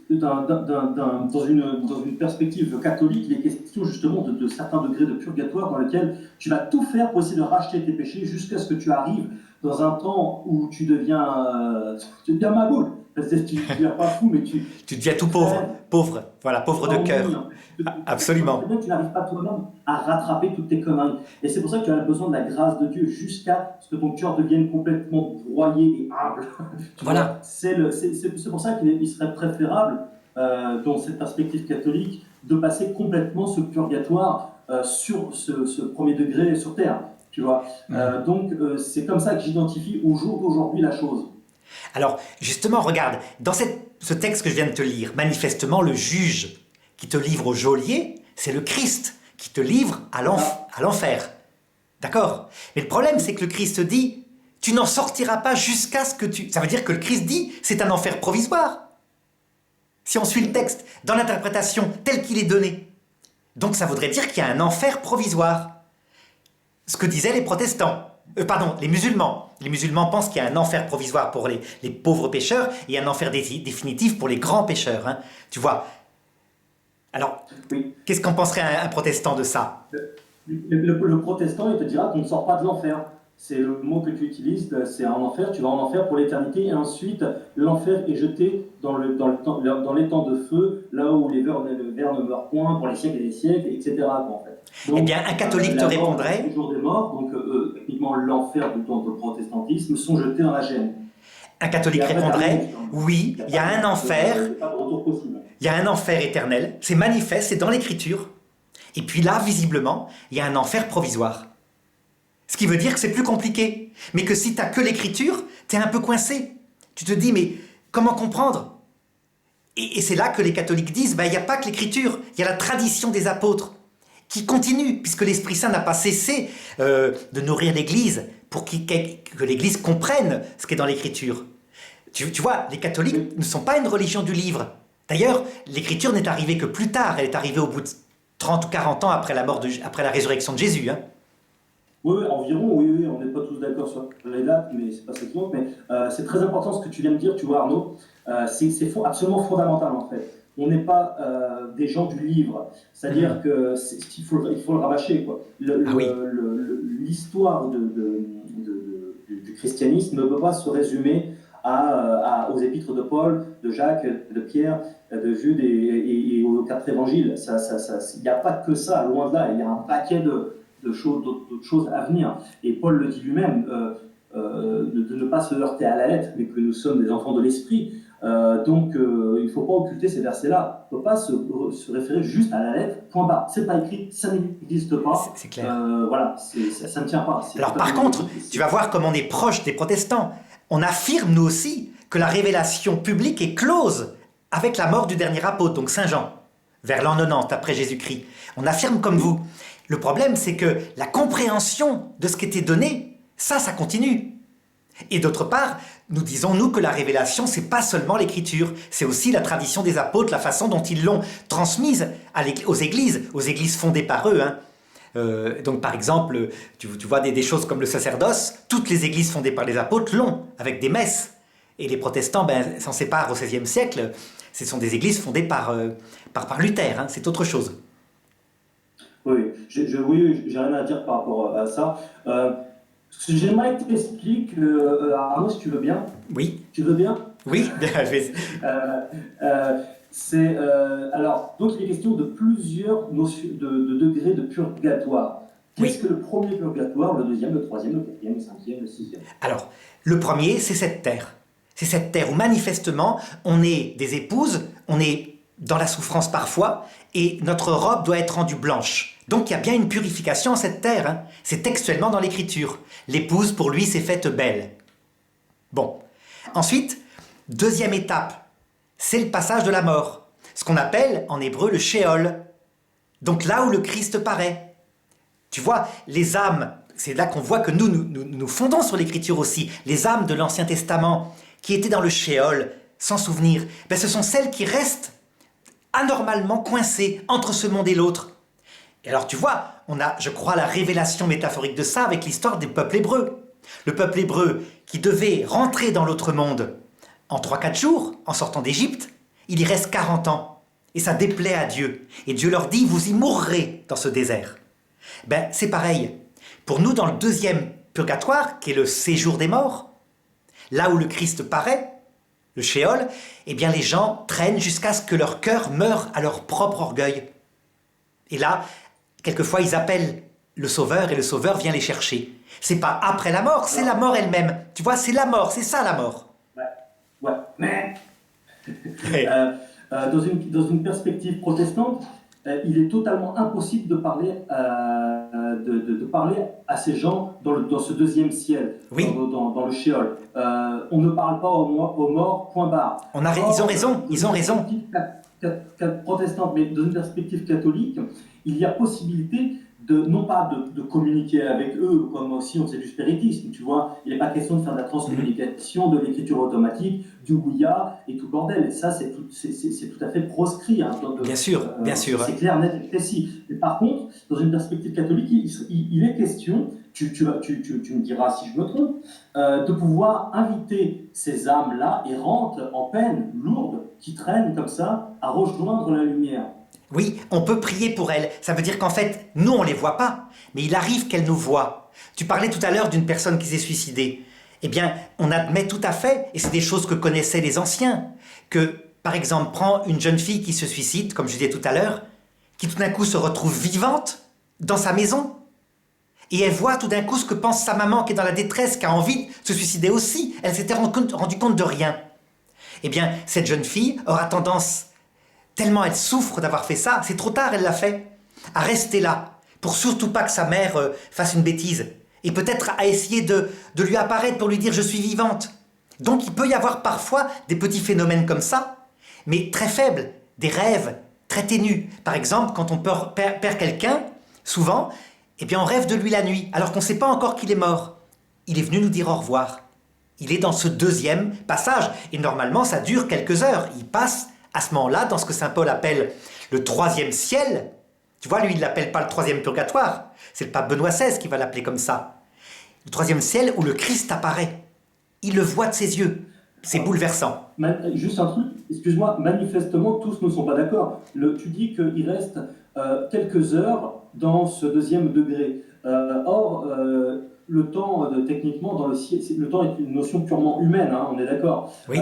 B: Dans une perspective catholique, il est question justement de certains degrés de purgatoire dans lesquels tu vas tout faire pour essayer de racheter tes péchés jusqu'à ce que tu arrives dans un temps où tu deviens maboule. Tu ne deviens pas fou, mais tu
A: deviens tout pauvre, voilà, pauvre de cœur. Absolument.
B: Tu n'arrives pas toi-même à rattraper toutes tes conneries. Et c'est pour ça que tu as besoin de la grâce de Dieu jusqu'à ce que ton cœur devienne complètement broyé et humble.
A: Voilà.
B: C'est pour ça qu'il serait préférable, dans cette perspective catholique, de passer complètement ce purgatoire sur ce premier degré sur terre. Tu vois. Donc c'est comme ça que j'identifie au jour d'aujourd'hui la chose.
A: Alors justement, regarde, dans ce texte que je viens de te lire, manifestement le juge qui te livre au geôlier, c'est le Christ qui te livre à l'enfer. D'accord? Mais le problème, c'est que le Christ dit, tu n'en sortiras pas jusqu'à ce que tu... Ça veut dire que le Christ dit, c'est un enfer provisoire. Si on suit le texte, dans l'interprétation telle qu'il est donné. Donc ça voudrait dire qu'il y a un enfer provisoire. Ce que disaient les protestants. Pardon, les musulmans. Les musulmans pensent qu'il y a un enfer provisoire pour les pauvres pécheurs et un enfer définitif pour les grands pécheurs. Hein. Tu vois. Alors,
B: Oui.
A: qu'est-ce qu'en penserait un protestant de ça?
B: Le protestant, il te dira qu'on ne sort pas de l'enfer. C'est le mot que tu utilises, c'est un enfer, tu vas en enfer pour l'éternité, et ensuite l'enfer est jeté dans les temps de feu, là où le ver ne meurt point pour les siècles et les siècles, etc. En fait. Donc,
A: Eh bien, un catholique te répondrait...
B: Le jour des morts, donc techniquement l'enfer du temps du protestantisme, sont jetés dans la gêne.
A: Un catholique répondrait, oui, il y a un enfer,
B: il n'y a pas de retour possible.
A: Il y a un enfer éternel, c'est manifeste, c'est dans l'écriture. Et puis là, visiblement, il y a un enfer provisoire. Ce qui veut dire que c'est plus compliqué. Mais que si tu n'as que l'écriture, tu es un peu coincé. Tu te dis, mais comment comprendre? Et c'est là que les catholiques disent, il n'y a pas que l'écriture, il y a la tradition des apôtres qui continue, puisque l'Esprit Saint n'a pas cessé de nourrir l'Église pour que l'Église comprenne ce qui est dans l'écriture. Tu vois, les catholiques ne sont pas une religion du livre. D'ailleurs, l'écriture n'est arrivée que plus tard, elle est arrivée au bout de 30 ou 40 ans après la résurrection de Jésus. Hein.
B: Oui, environ, oui, on n'est pas tous d'accord sur les dates, mais c'est pas ce qui manque. Mais c'est très important ce que tu viens de dire, tu vois, Arnaud. C'est absolument fondamental, en fait. On n'est pas des gens du livre. C'est-à-dire qu'il faut le rabâcher, quoi. L'histoire du christianisme ne peut pas se résumer aux épîtres de Paul, de Jacques, de Pierre, de Jude et aux 4 évangiles. Il n'y a pas que ça, loin de là. Il y a un paquet d'autres choses à venir. Et Paul le dit lui-même, de ne pas se heurter à la lettre, mais que nous sommes des enfants de l'esprit. Donc, il ne faut pas occulter ces versets-là. On ne peut pas se référer juste à la lettre, point barre. C'est pas écrit, ça n'existe pas.
A: C'est clair.
B: Voilà, ça ne tient pas.
A: Alors, par contre, tu vas voir comme on est proche des protestants. On affirme, nous aussi, que la révélation publique est close avec la mort du dernier apôtre, donc Saint Jean, vers l'an 90 après Jésus-Christ. On affirme comme vous. Le problème, c'est que la compréhension de ce qui était donné, ça continue. Et d'autre part, nous disons, nous, que la révélation, c'est pas seulement l'écriture, c'est aussi la tradition des apôtres, la façon dont ils l'ont transmise aux églises fondées par eux. Hein. Donc par exemple, tu vois des choses comme le sacerdoce, toutes les églises fondées par les apôtres l'ont, avec des messes. Et les protestants s'en séparent au XVIe siècle. Ce sont des églises fondées par Luther, hein, c'est autre chose.
B: Oui, j'ai rien à dire par rapport à ça. J'aimerais que tu expliques, Arnaud, si tu veux bien.
A: Oui.
B: Tu veux bien?
A: Oui.
B: Alors, donc il est question de plusieurs notions de degrés de purgatoire. Qu'est-ce que le premier purgatoire, le deuxième, le troisième, le quatrième, le cinquième, le sixième?
A: Alors, le premier, c'est cette terre. C'est cette terre où manifestement, on est des épouses, on est dans la souffrance parfois, et notre robe doit être rendue blanche. Donc il y a bien une purification en cette terre. Hein. C'est textuellement dans l'écriture. L'épouse, pour lui, s'est faite belle. Bon. Ensuite, deuxième étape, c'est le passage de la mort. Ce qu'on appelle en hébreu le Sheol. Donc là où le Christ paraît. Tu vois, les âmes, c'est là qu'on voit que nous fondons sur l'écriture aussi. Les âmes de l'Ancien Testament qui étaient dans le Sheol, sans souvenir, ce sont celles qui restent anormalement coincées entre ce monde et l'autre. Et alors tu vois, on a, je crois, la révélation métaphorique de ça avec l'histoire du peuple hébreu. Le peuple hébreu qui devait rentrer dans l'autre monde en 3-4 jours, en sortant d'Égypte, il y reste 40 ans. Et ça déplaît à Dieu. Et Dieu leur dit, vous y mourrez dans ce désert. C'est pareil. Pour nous, dans le deuxième purgatoire, qui est le séjour des morts, là où le Christ paraît, le Sheol, les gens traînent jusqu'à ce que leur cœur meure à leur propre orgueil. Et là, quelquefois, ils appellent le Sauveur et le Sauveur vient les chercher. C'est pas après la mort, c'est la mort elle-même. Tu vois, c'est la mort, c'est ça la mort.
B: Ouais, mais dans une perspective protestante, il est totalement impossible de parler à ces gens dans ce deuxième ciel,
A: oui.
B: dans le Sheol. On ne parle pas aux morts, point barre.
A: Ils ont raison.
B: Protestante, mais dans une perspective catholique, il y a possibilité non pas de communiquer avec eux comme si on faisait du spiritisme, tu vois. Il n'est pas question de faire de la transcommunication, de l'écriture automatique, du Ouija et tout bordel. Et ça, c'est tout à fait proscrit. Hein,
A: Bien sûr, bien sûr.
B: C'est clair, net et précis. Mais par contre, dans une perspective catholique, il est question, tu me diras si je me trompe, de pouvoir inviter ces âmes-là errantes, en peine, lourdes, qui traînent comme ça, à rejoindre la lumière.
A: Oui, on peut prier pour elles. Ça veut dire qu'en fait, nous, on ne les voit pas, mais il arrive qu'elles nous voient. Tu parlais tout à l'heure d'une personne qui s'est suicidée. Eh bien, on admet tout à fait, et c'est des choses que connaissaient les anciens, que, par exemple, prends une jeune fille qui se suicide, comme je disais tout à l'heure, qui tout d'un coup se retrouve vivante dans sa maison, et elle voit tout d'un coup ce que pense sa maman qui est dans la détresse, qui a envie de se suicider aussi. Elle s'était rendu compte de rien. Eh bien, cette jeune fille aura tendance, tellement elle souffre d'avoir fait ça, c'est trop tard, elle l'a fait, à rester là, pour surtout pas que sa mère fasse une bêtise, et peut-être à essayer de lui apparaître pour lui dire « je suis vivante ». Donc il peut y avoir parfois des petits phénomènes comme ça, mais très faibles, des rêves très ténus. Par exemple, quand on perd quelqu'un, souvent, eh bien on rêve de lui la nuit, alors qu'on ne sait pas encore qu'il est mort. Il est venu nous dire au revoir. Il est dans ce deuxième passage, et normalement ça dure quelques heures. Il passe à ce moment-là dans ce que saint Paul appelle le troisième ciel. Tu vois, lui il ne l'appelle pas le troisième purgatoire, c'est le pape Benoît XVI qui va l'appeler comme ça. Le troisième ciel où le Christ apparaît. Il le voit de ses yeux. C'est bouleversant.
B: Juste un truc, excuse-moi, manifestement tous ne sont pas d'accord. Tu dis qu'il reste quelques heures dans ce deuxième degré. Or, le temps, techniquement, dans le ciel, le temps est une notion purement humaine, hein, on est d'accord.
A: Oui.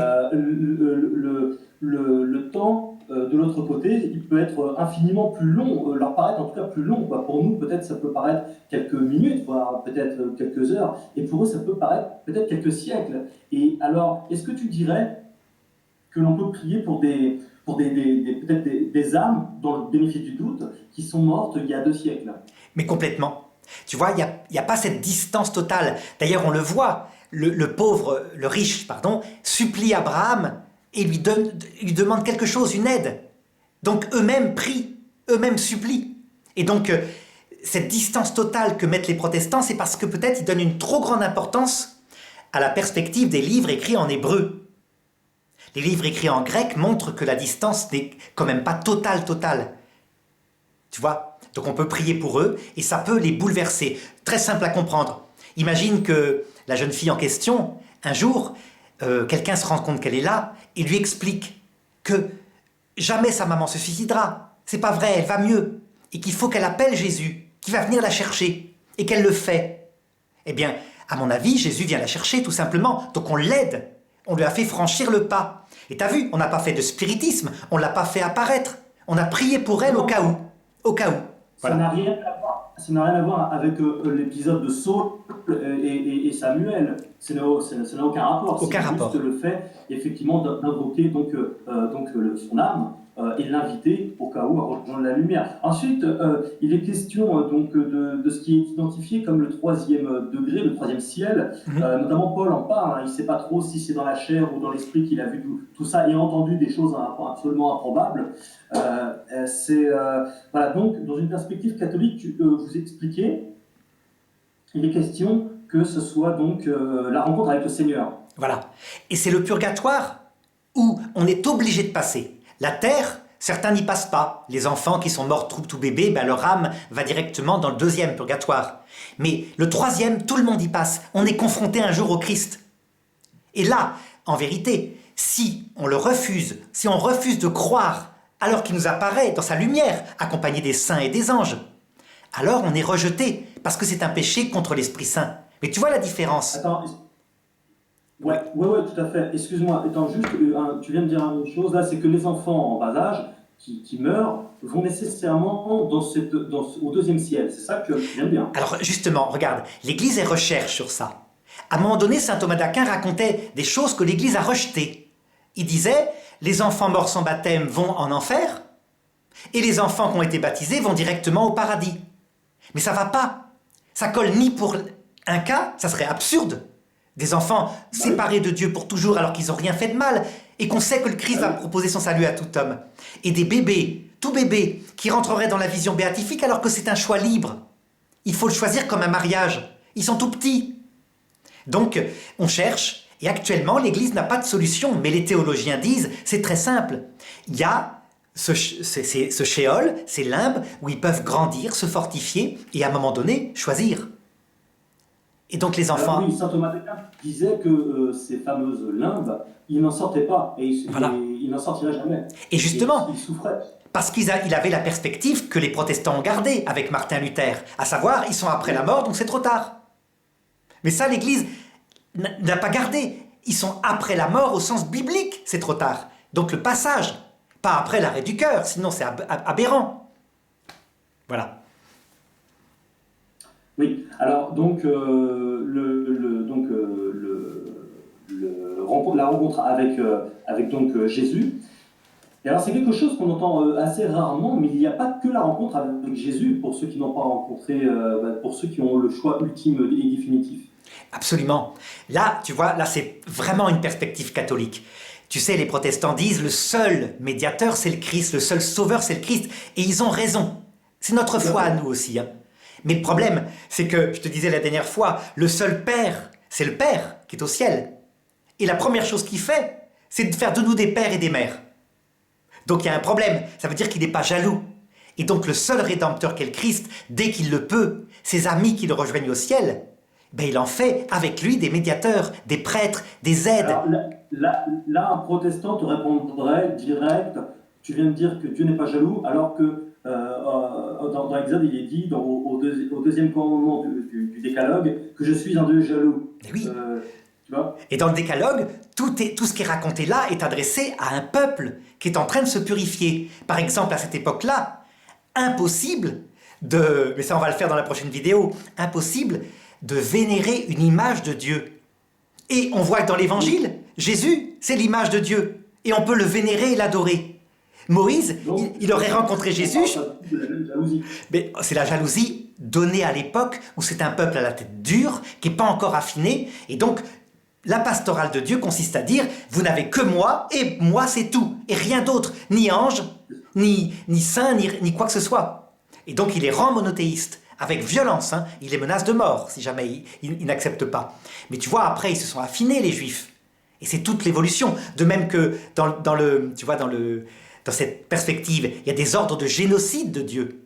B: Le temps, de l'autre côté, il peut être infiniment plus long, leur paraître en tout cas plus long. Quoi. Pour nous, peut-être ça peut paraître quelques minutes, voire peut-être quelques heures, et pour eux, ça peut paraître peut-être quelques siècles. Et alors, est-ce que tu dirais que l'on peut prier pour peut-être des âmes, dans le bénéfice du doute, qui sont mortes il y a 2 siècles?
A: Mais complètement. Tu vois, il n'y a pas cette distance totale. D'ailleurs, on le voit, le riche, supplie Abraham et lui demande quelque chose, une aide. Donc eux-mêmes prient, eux-mêmes supplient. Et donc, cette distance totale que mettent les protestants, c'est parce que peut-être ils donnent une trop grande importance à la perspective des livres écrits en hébreu. Les livres écrits en grec montrent que la distance n'est quand même pas totale. Tu vois ? Donc on peut prier pour eux et ça peut les bouleverser. Très simple à comprendre. Imagine que la jeune fille en question, un jour, quelqu'un se rend compte qu'elle est là et lui explique que jamais sa maman se suicidera. C'est pas vrai, elle va mieux. Et qu'il faut qu'elle appelle Jésus, qui va venir la chercher. Et qu'elle le fait. Eh bien, à mon avis, Jésus vient la chercher tout simplement. Donc on l'aide. On lui a fait franchir le pas. Et t'as vu, on n'a pas fait de spiritisme, on ne l'a pas fait apparaître. On a prié pour elle au cas où. Au cas où.
B: Voilà. Ça n'a rien à voir avec l'épisode de Saul et Samuel. Ça n'a aucun rapport.
A: Aucun rapport.
B: Juste le fait, effectivement, d'invoquer donc son âme et l'inviter au cas où à rejoindre la lumière. Ensuite, il est question donc de ce qui est identifié comme le troisième degré, le troisième ciel. Notamment Paul en parle. Il ne sait pas trop si c'est dans la chair ou dans l'esprit qu'il a vu tout ça et entendu des choses absolument improbables. Voilà, donc dans une perspective catholique, vous expliquez, il est question que ce soit donc la rencontre avec le Seigneur.
A: Voilà, et c'est le purgatoire où on est obligé de passer. La terre, certains n'y passent pas. Les enfants qui sont morts tout bébés, leur âme va directement dans le deuxième purgatoire. Mais le troisième, tout le monde y passe. On est confronté un jour au Christ. Et là, en vérité, si on le refuse, si on refuse de croire alors qu'il nous apparaît dans sa lumière, accompagné des saints et des anges, alors on est rejeté, parce que c'est un péché contre l'Esprit Saint. Mais tu vois la différence?
B: Attends, ouais, tout à fait. Excuse-moi, attends, juste, tu viens de dire une chose, là, c'est que les enfants en bas âge qui meurent vont nécessairement au deuxième ciel. C'est ça que tu viens de dire.
A: Alors justement, regarde, l'Église est recherche sur ça. À un moment donné, saint Thomas d'Aquin racontait des choses que l'Église a rejetées. Il disait, les enfants morts sans baptême vont en enfer, et les enfants qui ont été baptisés vont directement au paradis. Mais ça va pas. Ça colle ni pour un cas, ça serait absurde. Des enfants séparés de Dieu pour toujours alors qu'ils n'ont rien fait de mal, et qu'on sait que le Christ va proposer son salut à tout homme. Et des bébés, tout bébé, qui rentreraient dans la vision béatifique alors que c'est un choix libre. Il faut le choisir comme un mariage. Ils sont tout petits. Donc, on cherche, et actuellement, l'Église n'a pas de solution. Mais les théologiens disent, c'est très simple. Il y a ce shéol, ces limbes, où ils peuvent grandir, se fortifier, et à un moment donné, choisir. Et donc les enfants...
B: Alors oui, saint Thomas d'Aquin disait que ces fameuses limbes, ils n'en sortaient pas, et ils n'en sortiraient jamais.
A: Et justement,
B: ils souffraient.
A: Parce qu'il avait la perspective que les protestants ont gardée avec Martin Luther, à savoir, ils sont après la mort, donc c'est trop tard. Mais ça, l'Église n'a pas gardé. Ils sont après la mort au sens biblique, c'est trop tard. Donc le passage, pas après l'arrêt du cœur, sinon c'est aberrant. Voilà.
B: Oui, alors donc, la rencontre avec donc, Jésus. Et alors c'est quelque chose qu'on entend assez rarement, mais il n'y a pas que la rencontre avec Jésus pour ceux qui n'ont pas rencontré, pour ceux qui ont le choix ultime et définitif.
A: Absolument. Là, tu vois, là c'est vraiment une perspective catholique. Tu sais, les protestants disent le seul médiateur c'est le Christ, le seul sauveur c'est le Christ. Et ils ont raison. C'est notre foi à nous aussi. Hein. Mais le problème, c'est que, je te disais la dernière fois, le seul Père, c'est le Père qui est au ciel. Et la première chose qu'il fait, c'est de faire de nous des pères et des mères. Donc il y a un problème, ça veut dire qu'il n'est pas jaloux. Et donc le seul rédempteur qu'est le Christ, dès qu'il le peut, ses amis qui le rejoignent au ciel, ben, il en fait avec lui des médiateurs, des prêtres, des aides.
B: Alors, là, un protestant te répondrait direct, tu viens de dire que Dieu n'est pas jaloux, alors que dans Exode, il est dit au deuxième commandement du décalogue que je suis un Dieu jaloux.
A: Mais oui.
B: Tu vois ?
A: Et dans le décalogue, tout ce qui est raconté là est adressé à un peuple qui est en train de se purifier. Par exemple, à cette époque-là, impossible mais ça on va le faire dans la prochaine vidéo, impossible de vénérer une image de Dieu. Et on voit que dans l'Évangile, Jésus, c'est l'image de Dieu. Et on peut le vénérer et l'adorer. Moïse, il aurait rencontré Jésus. Mais c'est la jalousie donnée à l'époque où c'est un peuple à la tête dure, qui n'est pas encore affiné. Et donc, la pastorale de Dieu consiste à dire, vous n'avez que moi, et moi c'est tout. Et rien d'autre, ni ange, ni saint, ni quoi que ce soit. Et donc il les rend monothéistes, avec violence. Hein. Il les menace de mort, si jamais ils n'acceptent pas. Mais tu vois, après, ils se sont affinés, les Juifs. Et c'est toute l'évolution. De même que dans cette perspective, il y a des ordres de génocide de Dieu.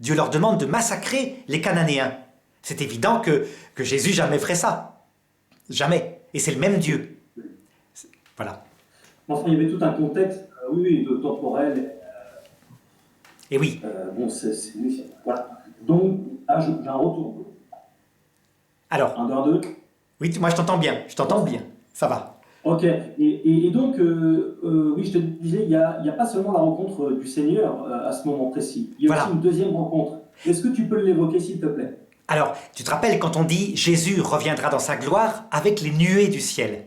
A: Dieu leur demande de massacrer les Cananéens. C'est évident que Jésus jamais ferait ça. Jamais. Et c'est le même Dieu. Voilà.
B: Enfin, il y avait tout un contexte, de temporel.
A: Et oui.
B: Voilà. Donc, là, j'ai un retour.
A: Alors.
B: 1, 2, 2.
A: Oui, moi je t'entends bien. Ça va.
B: Ok. Et donc, je te disais, il n'y a pas seulement la rencontre du Seigneur à ce moment précis. Il y a aussi une deuxième rencontre. Est-ce que tu peux l'évoquer, s'il te plaît ?
A: Alors, tu te rappelles quand on dit « Jésus reviendra dans sa gloire avec les nuées du ciel ».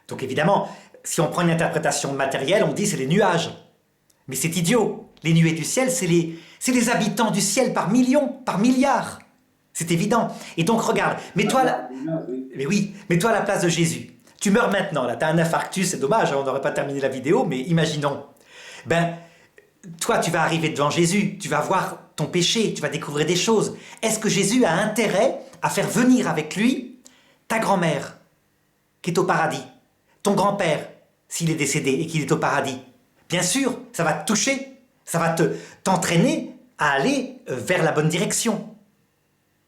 A: Donc évidemment, si on prend une interprétation matérielle, on dit c'est les nuages. Mais c'est idiot. Les nuées du ciel, c'est les habitants du ciel par millions, par milliards. C'est évident. Et donc regarde, mets-toi à la place de Jésus. Tu meurs maintenant, là, tu as un infarctus, c'est dommage, on n'aurait pas terminé la vidéo, mais imaginons. Toi, tu vas arriver devant Jésus, tu vas voir ton péché, tu vas découvrir des choses. Est-ce que Jésus a intérêt à faire venir avec lui ta grand-mère, qui est au paradis, ton grand-père, s'il est décédé et qu'il est au paradis? Bien sûr, ça va te toucher, ça va t'entraîner à aller vers la bonne direction.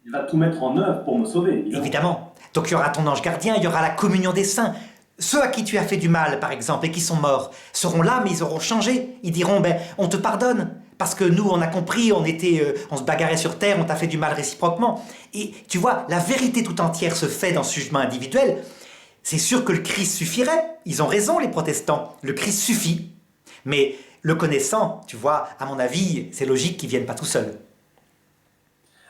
B: Il va tout mettre en œuvre pour me sauver.
A: Évidemment. Donc il y aura ton ange gardien, il y aura la communion des saints. Ceux à qui tu as fait du mal, par exemple, et qui sont morts, seront là, mais ils auront changé. Ils diront, on te pardonne, parce que nous, on a compris, on se bagarrait sur terre, on t'a fait du mal réciproquement. Et tu vois, la vérité tout entière se fait dans ce jugement individuel. C'est sûr que le Christ suffirait. Ils ont raison, les protestants. Le Christ suffit. Mais le connaissant, tu vois, à mon avis, c'est logique qu'il ne vienne pas tout seul.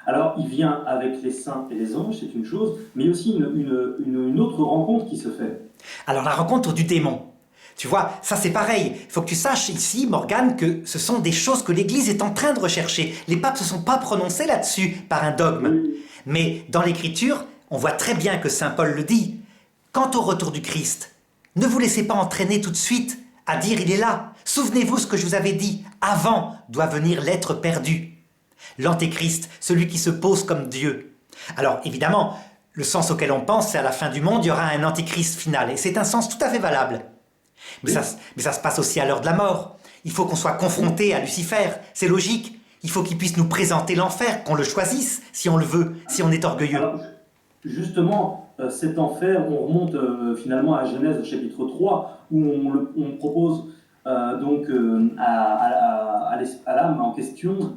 B: Alors, il vient avec les saints et les anges, c'est une chose, mais il y a aussi une autre rencontre qui se fait.
A: Alors, la rencontre du démon. Tu vois, ça c'est pareil. Il faut que tu saches ici, Morgane, que ce sont des choses que l'Église est en train de rechercher. Les papes ne se sont pas prononcés là-dessus par un dogme. Oui. Mais dans l'Écriture, on voit très bien que Saint Paul le dit. Quant au retour du Christ, ne vous laissez pas entraîner tout de suite à dire « il est là ». Souvenez-vous ce que je vous avais dit. Avant doit venir l'être perdu. L'antéchrist, celui qui se pose comme Dieu. Alors évidemment, le sens auquel on pense, c'est à la fin du monde, il y aura un antéchrist final. Et c'est un sens tout à fait valable. Mais ça se passe aussi à l'heure de la mort. Il faut qu'on soit confronté à Lucifer. C'est logique. Il faut qu'il puisse nous présenter l'enfer, qu'on le choisisse, si on le veut, si on est orgueilleux.
B: Alors, justement, cet enfer, on remonte finalement à Genèse chapitre 3, où on propose à l'âme en question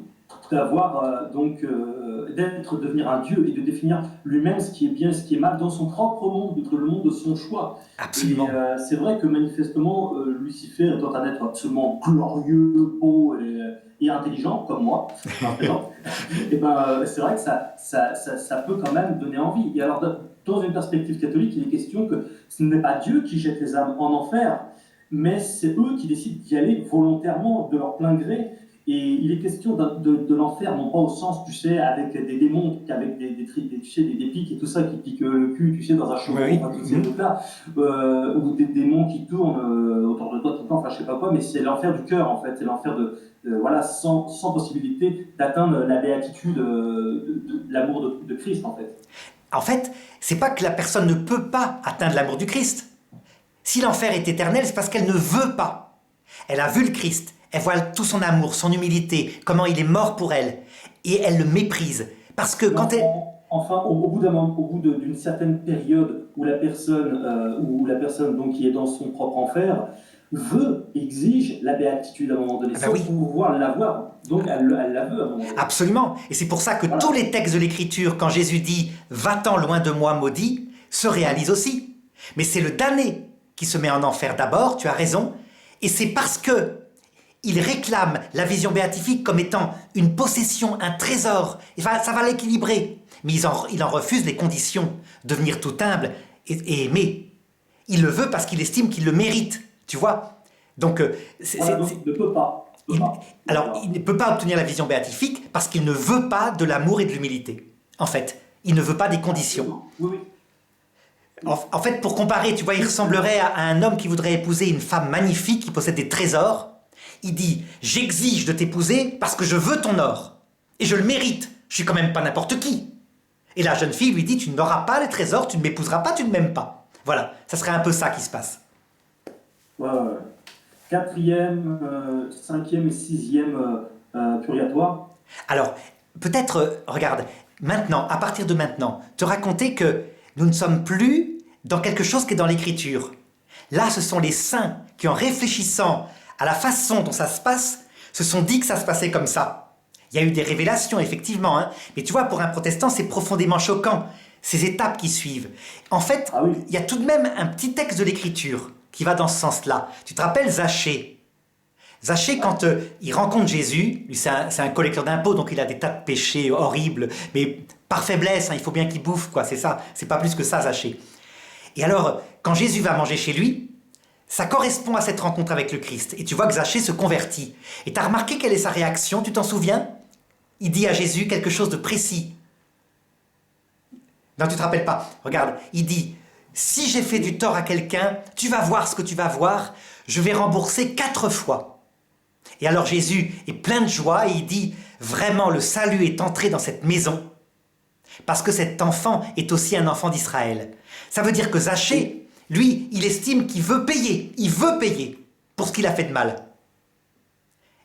B: d'avoir devenir un dieu et de définir lui-même ce qui est bien, ce qui est mal dans son propre monde, le monde de son choix.
A: Absolument.
B: Et c'est vrai que manifestement, Lucifer étant un être absolument glorieux, beau et intelligent, comme moi, et c'est vrai que ça peut quand même donner envie. Et alors, dans une perspective catholique, il est question que ce n'est pas Dieu qui jette les âmes en enfer, mais c'est eux qui décident d'y aller volontairement, de leur plein gré. Et il est question de l'enfer, non pas au sens, tu sais, avec des démons, avec des pics et tout ça qui piquent le cul, tu sais, dans un chaudron,
A: Oui.
B: tous ces trucs-là, ou des démons qui tournent autour de toi tout le temps, enfin je sais pas quoi, mais c'est l'enfer du cœur en fait, c'est l'enfer voilà, sans possibilité d'atteindre la béatitude de l'amour de Christ en fait.
A: En fait, c'est pas que la personne ne peut pas atteindre l'amour du Christ. Si l'enfer est éternel, c'est parce qu'elle ne veut pas. Elle a vu le Christ. Elle voit tout son amour, son humilité, comment il est mort pour elle. Et elle le méprise. Parce que quand elle...
B: Enfin, au bout d'une certaine période où la personne donc, qui est dans son propre enfer exige la béatitude à un moment donné, sans pouvoir l'avoir. Donc elle la veut à un moment donné.
A: Absolument. Et c'est pour ça que tous les textes de l'Écriture, quand Jésus dit « Va-t'en loin de moi, maudit », se réalisent aussi. Mais c'est le damné qui se met en enfer d'abord, tu as raison, et c'est parce que il réclame la vision béatifique comme étant une possession, un trésor. Enfin, ça va l'équilibrer. Mais il en refuse les conditions. Devenir tout humble et aimer. Il le veut parce qu'il estime qu'il le mérite. Tu vois ? Donc,
B: donc il ne peut pas.
A: Il ne peut pas obtenir la vision béatifique parce qu'il ne veut pas de l'amour et de l'humilité. En fait, il ne veut pas des conditions.
B: Oui.
A: En fait, pour comparer, tu vois, il ressemblerait à un homme qui voudrait épouser une femme magnifique qui possède des trésors. Il dit « J'exige de t'épouser parce que je veux ton or. Et je le mérite. Je suis quand même pas n'importe qui. » Et la jeune fille lui dit « Tu n'auras pas les trésors, tu ne m'épouseras pas, tu ne m'aimes pas. » Voilà, ça serait un peu ça qui se passe.
B: Ouais. 4e, 5e et 6e purgatoire.
A: Alors, peut-être, regarde, maintenant, à partir de maintenant, te raconter que nous ne sommes plus dans quelque chose qui est dans l'Écriture. Là, ce sont les saints qui, en réfléchissant à la façon dont ça se passe, se sont dit que ça se passait comme ça. Il y a eu des révélations, effectivement, hein, mais tu vois, pour un protestant, c'est profondément choquant, ces étapes qui suivent. En fait, il y a tout de même un petit texte de l'Écriture qui va dans ce sens-là. Tu te rappelles Zachée ? Zachée, quand il rencontre Jésus, lui c'est un collecteur d'impôts, donc il a des tas de péchés horribles, mais par faiblesse, hein, il faut bien qu'il bouffe, quoi, c'est ça, c'est pas plus que ça, Zachée. Et alors, quand Jésus va manger chez lui, ça correspond à cette rencontre avec le Christ. Et tu vois que Zachée se convertit. Et tu as remarqué quelle est sa réaction, tu t'en souviens ? Il dit à Jésus quelque chose de précis. Non, tu te rappelles pas. Regarde, il dit « Si j'ai fait du tort à quelqu'un, tu vas voir ce que tu vas voir, je vais rembourser 4 fois. » Et alors Jésus est plein de joie et il dit « Vraiment, le salut est entré dans cette maison, parce que cet enfant est aussi un enfant d'Israël. » Ça veut dire que Zachée, lui, il estime qu'il veut payer. Il veut payer pour ce qu'il a fait de mal.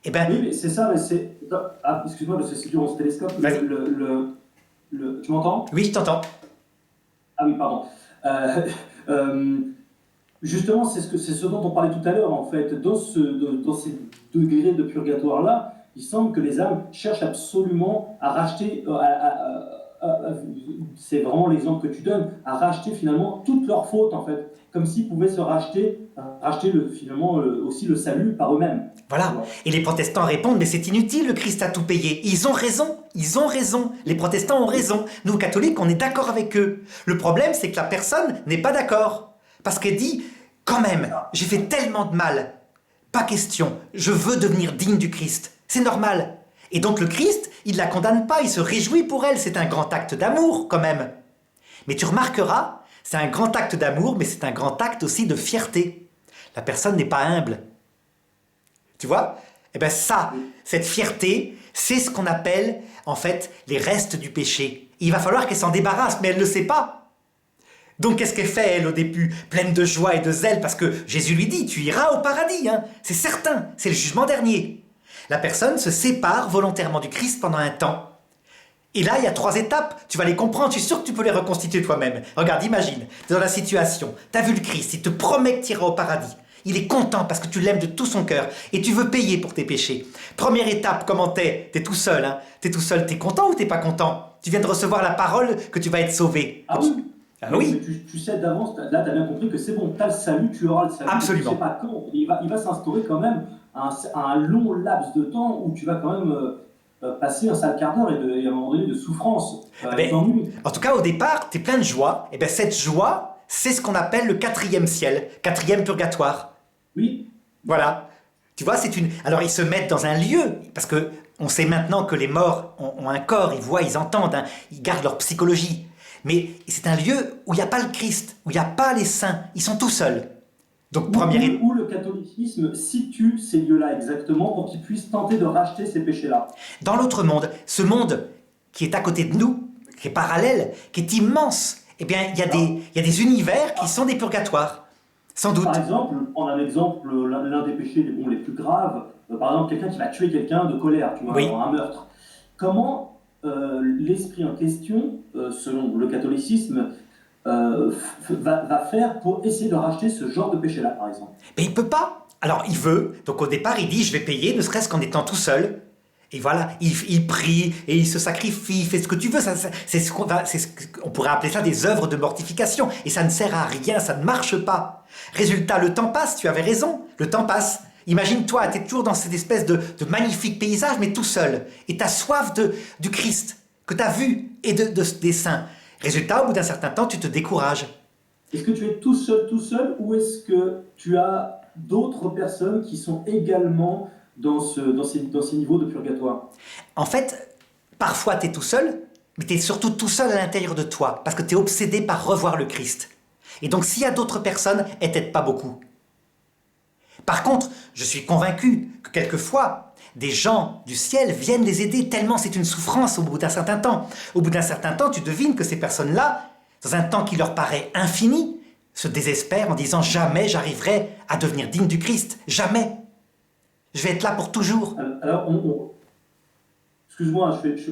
A: Eh ben,
B: oui, mais c'est ça, mais c'est... Ah, excuse-moi, parce que c'est dur, on se télescope. Tu m'entends ?
A: Oui, je t'entends.
B: Ah oui, pardon. Justement, c'est ce dont on parlait tout à l'heure, en fait. Dans ces degrés de purgatoire-là, il semble que les âmes cherchent absolument à racheter... c'est vraiment l'exemple que tu donnes, à racheter finalement toutes leurs fautes, en fait. Comme s'ils pouvaient se racheter aussi le salut par eux-mêmes.
A: Voilà. Et les protestants répondent, mais c'est inutile, le Christ a tout payé. Ils ont raison. Les protestants ont raison. Nous, catholiques, on est d'accord avec eux. Le problème, c'est que la personne n'est pas d'accord. Parce qu'elle dit, quand même, j'ai fait tellement de mal. Pas question, je veux devenir digne du Christ. C'est normal. Et donc le Christ, il ne la condamne pas, il se réjouit pour elle. C'est un grand acte d'amour, quand même. Mais tu remarqueras, c'est un grand acte d'amour, mais c'est un grand acte aussi de fierté. La personne n'est pas humble. Tu vois ? Eh bien ça, cette fierté, c'est ce qu'on appelle, en fait, les restes du péché. Il va falloir qu'elle s'en débarrasse, mais elle ne le sait pas. Donc qu'est-ce qu'elle fait, elle, au début? Pleine de joie et de zèle, parce que Jésus lui dit, tu iras au paradis, hein. C'est certain, c'est le jugement dernier. La personne se sépare volontairement du Christ pendant un temps. Et là, il y a 3 étapes, tu vas les comprendre, je suis sûr que tu peux les reconstituer toi-même. Regarde, imagine, tu es dans la situation, tu as vu le Christ, il te promet que tu iras au paradis. Il est content parce que tu l'aimes de tout son cœur et tu veux payer pour tes péchés. Première étape, comment t'es? T'es tout seul, hein? T'es tout seul, t'es content ou t'es pas content? Tu viens de recevoir la parole que tu vas être sauvé.
B: Ah oui.
A: Ah oui.
B: Tu sais d'avance, là tu as bien compris que c'est bon, tu as le salut, tu auras le salut.
A: Absolument.
B: Tu sais pas quand, il va s'instaurer quand même un long laps de temps où tu vas quand même passer un sale quart d'heure et à un moment donné de souffrance, d'ennui.
A: En tout cas, au départ, tu es plein de joie. Et bien cette joie, c'est ce qu'on appelle le 4e ciel, 4e purgatoire.
B: Oui.
A: Voilà. Tu vois, c'est une... Alors ils se mettent dans un lieu, parce que on sait maintenant que les morts ont un corps, ils voient, ils entendent, hein, ils gardent leur psychologie. Mais c'est un lieu où il n'y a pas le Christ, où il n'y a pas les saints, ils sont tout seuls. Donc,
B: où le catholicisme situe ces lieux-là exactement pour qu'ils puissent tenter de racheter ces péchés-là.
A: Dans l'autre monde, ce monde qui est à côté de nous, qui est parallèle, qui est immense, eh bien, il y a des univers qui sont des purgatoires, sans doute.
B: Par exemple, prendre un exemple, l'un des péchés les plus graves, par exemple, quelqu'un qui va tuer quelqu'un de colère, tu vois,
A: oui.
B: Un meurtre. Comment l'esprit en question, selon le catholicisme, va faire pour essayer de racheter ce genre de péché-là, par exemple?
A: Mais il peut pas. Alors il veut, donc au départ il dit je vais payer, ne serait-ce qu'en étant tout seul. Et voilà, il prie et il se sacrifie, il fait ce que tu veux. On pourrait appeler ça des œuvres de mortification. Et ça ne sert à rien, ça ne marche pas. Résultat, le temps passe, tu avais raison, le temps passe. Imagine-toi, tu es toujours dans cette espèce de magnifique paysage, mais tout seul. Et tu as soif du Christ, que tu as vu, et des saints. Résultat, au bout d'un certain temps, tu te décourages.
B: Est-ce que tu es tout seul, ou est-ce que tu as d'autres personnes qui sont également dans ces niveaux de purgatoire?
A: En fait, parfois tu es tout seul, mais tu es surtout tout seul à l'intérieur de toi, parce que tu es obsédé par revoir le Christ. Et donc s'il y a d'autres personnes, elles t'aident pas beaucoup. Par contre, je suis convaincu que quelquefois, des gens du ciel viennent les aider tellement c'est une souffrance au bout d'un certain temps. Au bout d'un certain temps, tu devines que ces personnes-là, dans un temps qui leur paraît infini, se désespèrent en disant « Jamais j'arriverai à devenir digne du Christ. Jamais. Je vais être là pour toujours. »
B: Alors, excuse-moi, je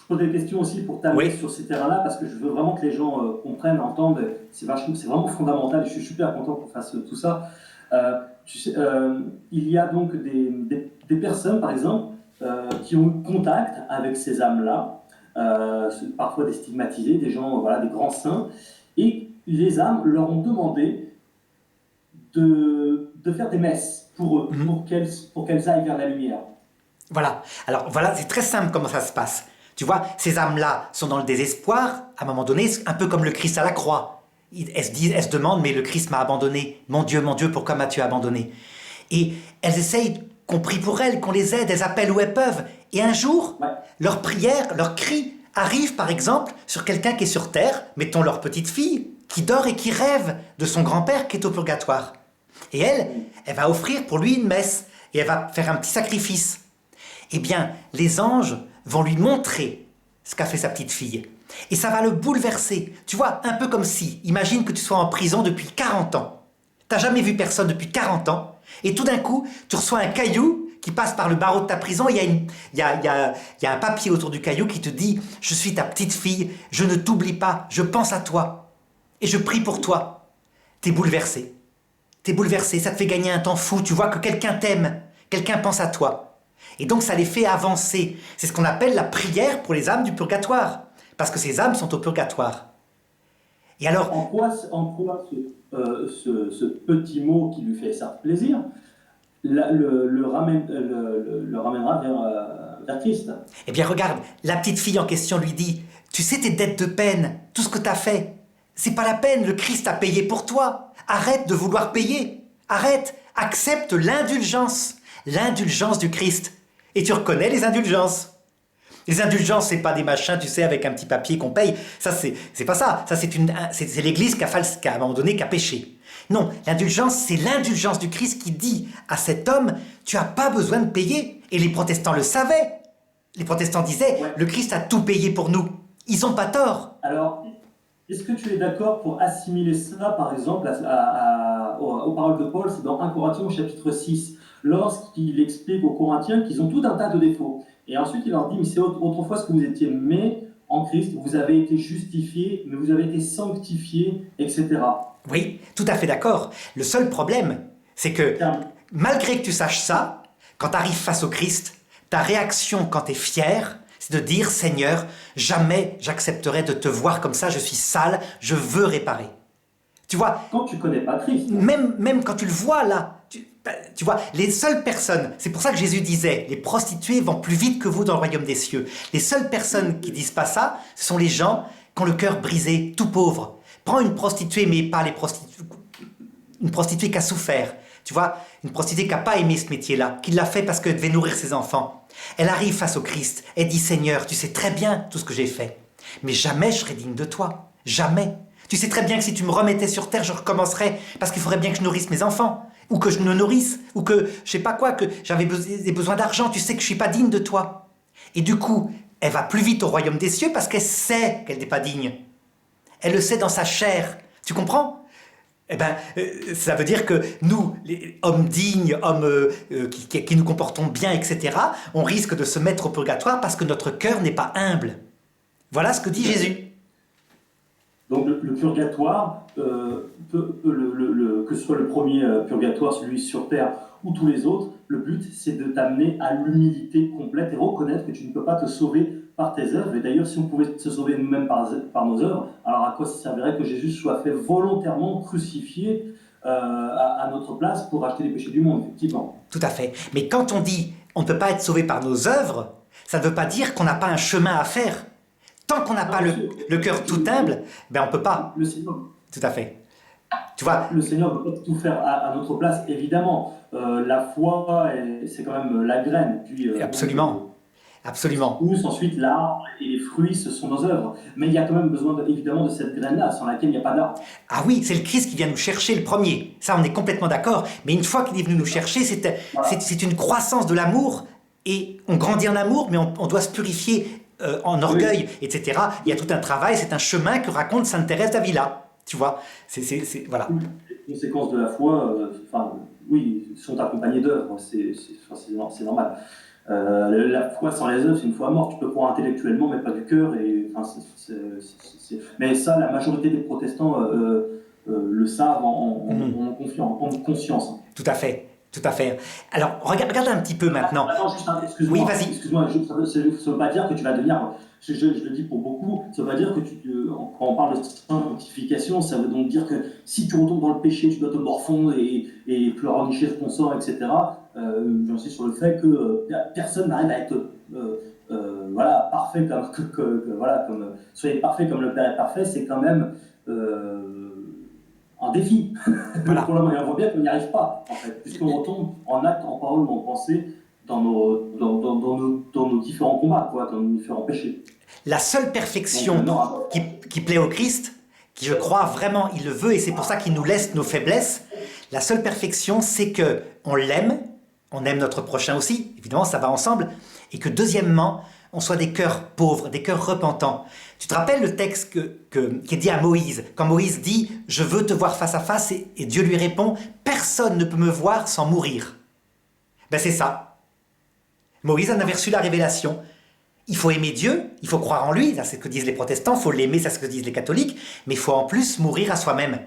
B: pose des questions aussi pour t'amener sur ces terrains-là, parce que je veux vraiment que les gens comprennent, entendent. C'est vraiment fondamental et je suis super content qu'on fasse tout ça. Tu sais, il y a donc des personnes, par exemple, qui ont eu contact avec ces âmes-là, parfois des stigmatisés, des gens, voilà, des grands saints, et les âmes leur ont demandé de faire des messes pour eux, pour qu'elles aillent vers la lumière.
A: Voilà. Alors voilà, c'est très simple comment ça se passe. Tu vois, ces âmes-là sont dans le désespoir, à un moment donné, un peu comme le Christ à la croix. Elles se demandent, mais le Christ m'a abandonné. Mon Dieu, pourquoi m'as-tu abandonné? Et elles essayent qu'on prie pour elles, qu'on les aide, elles appellent où elles peuvent. Et un jour, leur prière, leur cri arrive par exemple sur quelqu'un qui est sur terre, mettons leur petite fille, qui dort et qui rêve de son grand-père qui est au purgatoire. Et elle va offrir pour lui une messe, et elle va faire un petit sacrifice. Eh bien, les anges vont lui montrer ce qu'a fait sa petite fille. Et ça va le bouleverser. Tu vois, un peu comme si, imagine que tu sois en prison depuis 40 ans. T'as jamais vu personne depuis 40 ans. Et tout d'un coup, tu reçois un caillou qui passe par le barreau de ta prison. Il y a un papier autour du caillou qui te dit « Je suis ta petite fille, je ne t'oublie pas, je pense à toi. Et je prie pour toi. » T'es bouleversé. T'es bouleversé, ça te fait gagner un temps fou. Tu vois que quelqu'un t'aime, quelqu'un pense à toi. Et donc ça les fait avancer. C'est ce qu'on appelle la prière pour les âmes du purgatoire. Parce que ces âmes sont au purgatoire. Et alors...
B: En quoi ce petit mot qui lui fait certes plaisir le ramènera vers Christ?
A: Eh bien regarde, la petite fille en question lui dit « Tu sais tes dettes de peine, tout ce que tu as fait, c'est pas la peine, le Christ a payé pour toi. Arrête de vouloir payer. Arrête, accepte l'indulgence du Christ. » Et tu reconnais les indulgences. Les indulgences, c'est pas des machins, tu sais, avec un petit papier qu'on paye. Ça, c'est pas ça. Ça, c'est l'Église qui a, à un moment donné, qui a péché. Non, l'indulgence, c'est l'indulgence du Christ qui dit à cet homme, tu as pas besoin de payer. Et les protestants le savaient. Les protestants disaient,
B: Ouais.
A: le Christ a tout payé pour nous. Ils n'ont pas tort.
B: Alors, est-ce que tu es d'accord pour assimiler ça, par exemple, aux paroles de Paul, c'est dans 1 Corinthiens au chapitre 6, lorsqu'il explique aux Corinthiens qu'ils ont tout un tas de défauts. Et ensuite, il leur dit, mais c'est autrefois ce que vous étiez, mais en Christ, vous avez été justifiés, mais vous avez été sanctifiés, etc.
A: Oui, tout à fait d'accord. Le seul problème, c'est que malgré que tu saches ça, quand tu arrives face au Christ, ta réaction quand tu es fier, c'est de dire, Seigneur, jamais j'accepterai de te voir comme ça, je suis sale, je veux réparer. Tu vois,
B: Quand tu connais pas Christ,
A: même quand tu le vois là, tu vois, les seules personnes, c'est pour ça que Jésus disait, les prostituées vont plus vite que vous dans le royaume des cieux. Les seules personnes qui disent pas ça, ce sont les gens qui ont le cœur brisé, tout pauvre. Prends une prostituée, mais pas les prostituées, une prostituée qui a souffert. Tu vois, une prostituée qui n'a pas aimé ce métier-là, qui l'a fait parce qu'elle devait nourrir ses enfants. Elle arrive face au Christ, elle dit, Seigneur, tu sais très bien tout ce que j'ai fait, mais jamais je serai digne de toi, jamais. Tu sais très bien que si tu me remettais sur terre, je recommencerais, parce qu'il faudrait bien que je nourrisse mes enfants, ou que je me nourrisse, ou que, je sais pas quoi, que j'avais des besoins d'argent, tu sais que je suis pas digne de toi. Et du coup, elle va plus vite au royaume des cieux parce qu'elle sait qu'elle n'est pas digne. Elle le sait dans sa chair, tu comprends ? Eh ben, ça veut dire que nous, les hommes dignes, hommes qui nous comportons bien, etc., on risque de se mettre au purgatoire parce que notre cœur n'est pas humble. Voilà ce que dit Jésus.
B: donc le purgatoire, que ce soit le premier purgatoire, celui sur terre, ou tous les autres, le but c'est de t'amener à l'humilité complète et reconnaître que tu ne peux pas te sauver par tes œuvres. Et d'ailleurs, si on pouvait se sauver nous-mêmes par nos œuvres, alors à quoi ça servirait que Jésus soit fait volontairement crucifié à notre place pour racheter les péchés du monde, effectivement.
A: Tout à fait. Mais quand on dit on ne peut pas être sauvé par nos œuvres, ça ne veut pas dire qu'on n'a pas un chemin à faire. Tant qu'on n'a pas le cœur tout humble, ben on ne peut pas.
B: Le Seigneur,
A: Tout à fait. Tu vois,
B: le Seigneur ne peut pas tout faire à notre place, évidemment. La foi, c'est quand même la graine. Puis,
A: absolument. Absolument.
B: pousse, ensuite l'arbre et les fruits, ce sont nos œuvres. Mais il y a quand même besoin, évidemment, de cette graine-là, sans laquelle il n'y a pas d'arbre.
A: Ah oui, c'est le Christ qui vient nous chercher le premier. Ça, on est complètement d'accord. Mais une fois qu'il est venu nous chercher, c'est une croissance de l'amour. Et on grandit en amour, mais on doit se purifier en orgueil, etc. Il y a tout un travail, c'est un chemin que raconte Sainte Thérèse d'Avila. Tu vois, voilà.
B: Les conséquences de la foi, oui, sont accompagnées d'œuvres, c'est normal. La foi sans les œuvres, c'est une foi morte. Tu peux croire intellectuellement, mais pas du cœur. Mais ça, la majorité des protestants le savent en conscience.
A: Tout à fait. Tout à fait. Alors, regarde un petit peu maintenant.
B: Attends, juste, excuse-moi.
A: Oui, vas-y.
B: Excuse-moi, ça ne veut pas dire que tu vas devenir. Je le dis pour beaucoup, ça ne veut pas dire que quand on parle de sanctification, ça veut donc dire que si tu retombes dans le péché, tu dois te morfondre et pleurnicher ton sang, etc. J'insiste sur le fait que personne n'arrive à être parfait comme soyez parfait comme le Père est parfait, c'est quand même un défi.
A: Voilà.
B: On voit bien qu'on n'y arrive pas, en fait, puisqu'on retombe en acte, en parole ou en pensée dans nos différents combats, dans nos différents péchés.
A: La seule perfection qui plaît au Christ, qui je crois vraiment il le veut, et c'est pour ça qu'il nous laisse nos faiblesses, la seule perfection, c'est qu'on l'aime, on aime notre prochain aussi, évidemment ça va ensemble, et que deuxièmement, on soit des cœurs pauvres, des cœurs repentants. Tu te rappelles le texte qui est dit à Moïse, quand Moïse dit « Je veux te voir face à face » et Dieu lui répond « Personne ne peut me voir sans mourir ». Ben c'est ça. Moïse en avait reçu la révélation. Il faut aimer Dieu, il faut croire en lui, c'est ce que disent les protestants, il faut l'aimer, c'est ce que disent les catholiques, mais il faut en plus mourir à soi-même.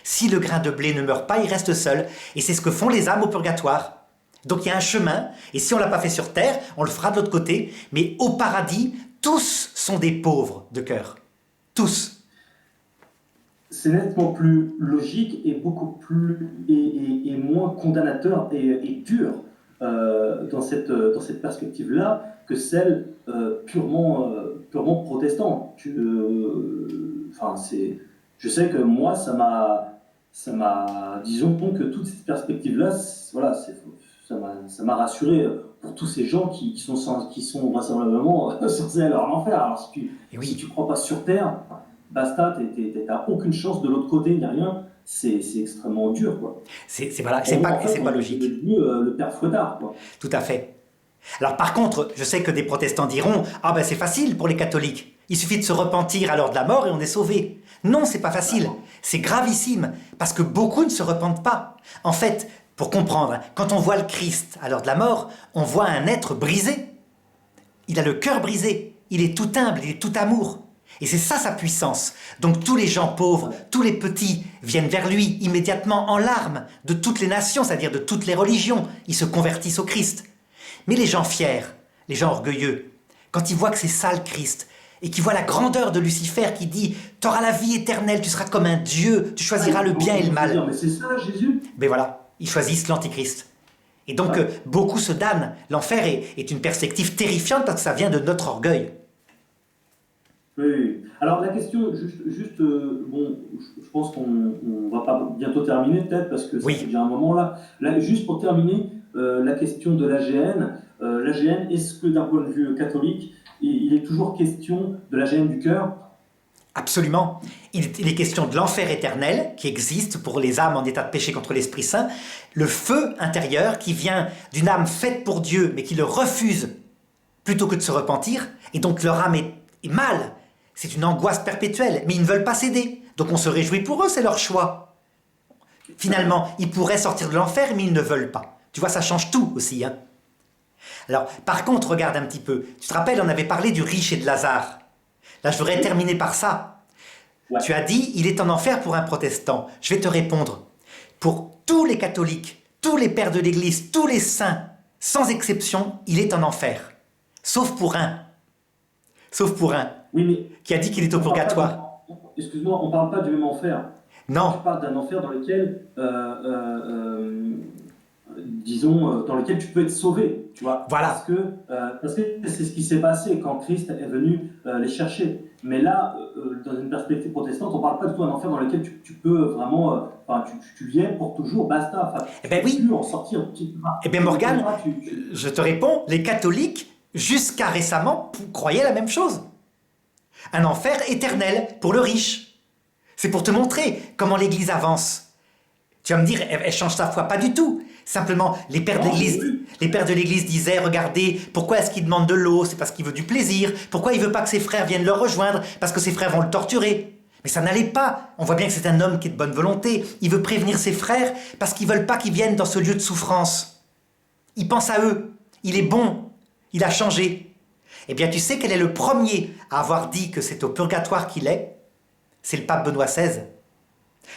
A: Si le grain de blé ne meurt pas, il reste seul, et c'est ce que font les âmes au purgatoire. Donc il y a un chemin, et si on ne l'a pas fait sur terre, on le fera de l'autre côté, mais au paradis, tous sont des pauvres de cœur. Tous.
B: C'est nettement plus logique et beaucoup plus et moins condamnateur et dur dans cette perspective-là que celle purement protestante. Je sais que moi, ça m'a, disons que toute cette perspective-là, voilà, ça m'a rassuré pour tous ces gens qui sont vraisemblablement censés aller en enfer. Alors si tu crois pas sur terre, basta, t'as aucune chance de l'autre côté, ni rien. C'est extrêmement dur, quoi.
A: C'est pas logique.
B: C'est devenu le père Fouettard, quoi.
A: Tout à fait. Alors par contre, je sais que des protestants diront « Ah ben c'est facile pour les catholiques, il suffit de se repentir à l'heure de la mort et on est sauvé ». Non, c'est pas facile, c'est gravissime, parce que beaucoup ne se repentent pas. En fait, pour comprendre, quand on voit le Christ à l'heure de la mort, on voit un être brisé. Il a le cœur brisé, il est tout humble, il est tout amour. Et c'est ça sa puissance. Donc tous les gens pauvres, tous les petits viennent vers lui immédiatement en larmes, de toutes les nations, c'est-à-dire de toutes les religions. Ils se convertissent au Christ. Mais les gens fiers, les gens orgueilleux, quand ils voient que c'est ça le Christ, et qu'ils voient la grandeur de Lucifer qui dit « T'auras la vie éternelle, tu seras comme un Dieu, tu choisiras le bien et le mal. »
B: Mais c'est ça, Jésus.
A: Mais voilà, ils choisissent l'Antichrist. Et donc beaucoup se damnent. L'enfer est une perspective terrifiante parce que ça vient de notre orgueil.
B: Oui. Alors la question, bon, je pense qu'on va pas bientôt terminer peut-être parce que ça fait déjà un moment là. Juste pour terminer, la question de l'AGN. L'AGN, est-ce que d'un point de vue catholique, il est toujours question de l'AGN du cœur?
A: Absolument. Il est question de l'enfer éternel qui existe pour les âmes en état de péché contre l'Esprit Saint, le feu intérieur qui vient d'une âme faite pour Dieu mais qui le refuse plutôt que de se repentir, et donc leur âme est mal. C'est une angoisse perpétuelle, mais ils ne veulent pas céder. Donc on se réjouit pour eux, c'est leur choix. Finalement, ils pourraient sortir de l'enfer, mais ils ne veulent pas. Tu vois, ça change tout aussi. Hein. Alors, par contre, regarde un petit peu. Tu te rappelles, on avait parlé du riche et de Lazare. Là, je voudrais terminer par ça. Ouais. Tu as dit, il est en enfer pour un protestant. Je vais te répondre. Pour tous les catholiques, tous les pères de l'Église, tous les saints, sans exception, il est en enfer. Sauf pour un. Sauf pour un. Oui, mais qui a dit qu'il est au purgatoire.
B: Excuse-moi, on ne parle pas du même enfer.
A: Non.
B: Je parle d'un enfer dans lequel, disons, dans lequel tu peux être sauvé, tu vois.
A: Voilà.
B: Parce que c'est ce qui s'est passé quand Christ est venu les chercher. Mais là, dans une perspective protestante, on ne parle pas du tout d'un enfer dans lequel tu peux vraiment, tu viens pour toujours, basta.
A: Eh bien oui.
B: Tu peux en sortir.
A: Eh bien Morgane, je te réponds, les catholiques, jusqu'à récemment, croyaient la même chose. Un enfer éternel pour le riche. C'est pour te montrer comment l'Église avance. Tu vas me dire, elle change sa foi, pas du tout. Simplement, les pères de l'Église disaient, regardez, pourquoi est-ce qu'il demande de l'eau? C'est parce qu'il veut du plaisir. Pourquoi il veut pas que ses frères viennent le rejoindre? Parce que ses frères vont le torturer. Mais ça n'allait pas. On voit bien que c'est un homme qui est de bonne volonté. Il veut prévenir ses frères parce qu'ils veulent pas qu'ils viennent dans ce lieu de souffrance. Il pense à eux. Il est bon. Il a changé. Eh bien, tu sais quel est le premier à avoir dit que c'est au purgatoire qu'il est? C'est le pape Benoît XVI.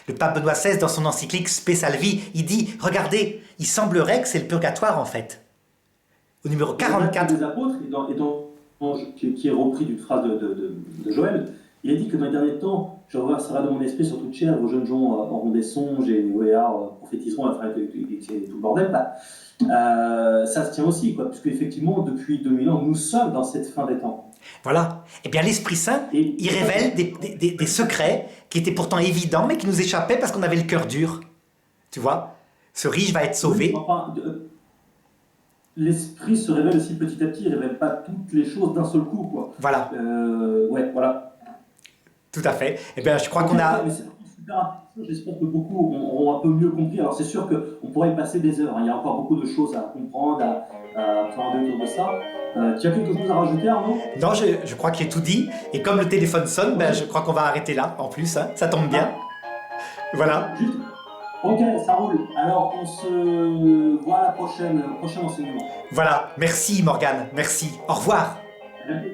A: Le pape Benoît XVI, dans son encyclique Spe Salvi, il dit, regardez, il semblerait que c'est le purgatoire en fait. Au numéro 44.
B: Des apôtres, qui est repris d'une phrase de Joël, il a dit que dans les derniers temps, je reverserai de mon esprit sur toute chair, vos jeunes gens auront des songes et vos vieillards prophétiseront, enfin, tout le bordel. Ça se tient aussi, quoi, puisque effectivement, depuis 2000 ans, nous sommes dans cette fin des temps.
A: Voilà. Eh bien, l'Esprit Saint, il révèle des secrets qui étaient pourtant évidents, mais qui nous échappaient parce qu'on avait le cœur dur. Tu vois, ce riche va être sauvé.
B: Oui, enfin, l'Esprit se révèle aussi petit à petit, il ne révèle pas toutes les choses d'un seul coup, quoi.
A: Voilà.
B: Ouais, voilà.
A: Tout à fait. Eh bien, je crois qu'on a...
B: Mais c'est super. J'espère que beaucoup auront un peu mieux compris. Alors, c'est sûr qu'on pourrait y passer des heures. Hein. Il y a encore beaucoup de choses à comprendre, à prendre autour de ça. Tu as quelque chose à rajouter, Arnaud?
A: Non, je crois qu'il est tout dit. Et comme le téléphone sonne, ben, je crois qu'on va arrêter là, en plus. Hein. Ça tombe bien. Voilà.
B: Juste... Ok, ça roule. Alors, on se voit à la prochain enseignement.
A: Voilà. Merci, Morgane. Merci. Au revoir.
B: Merci.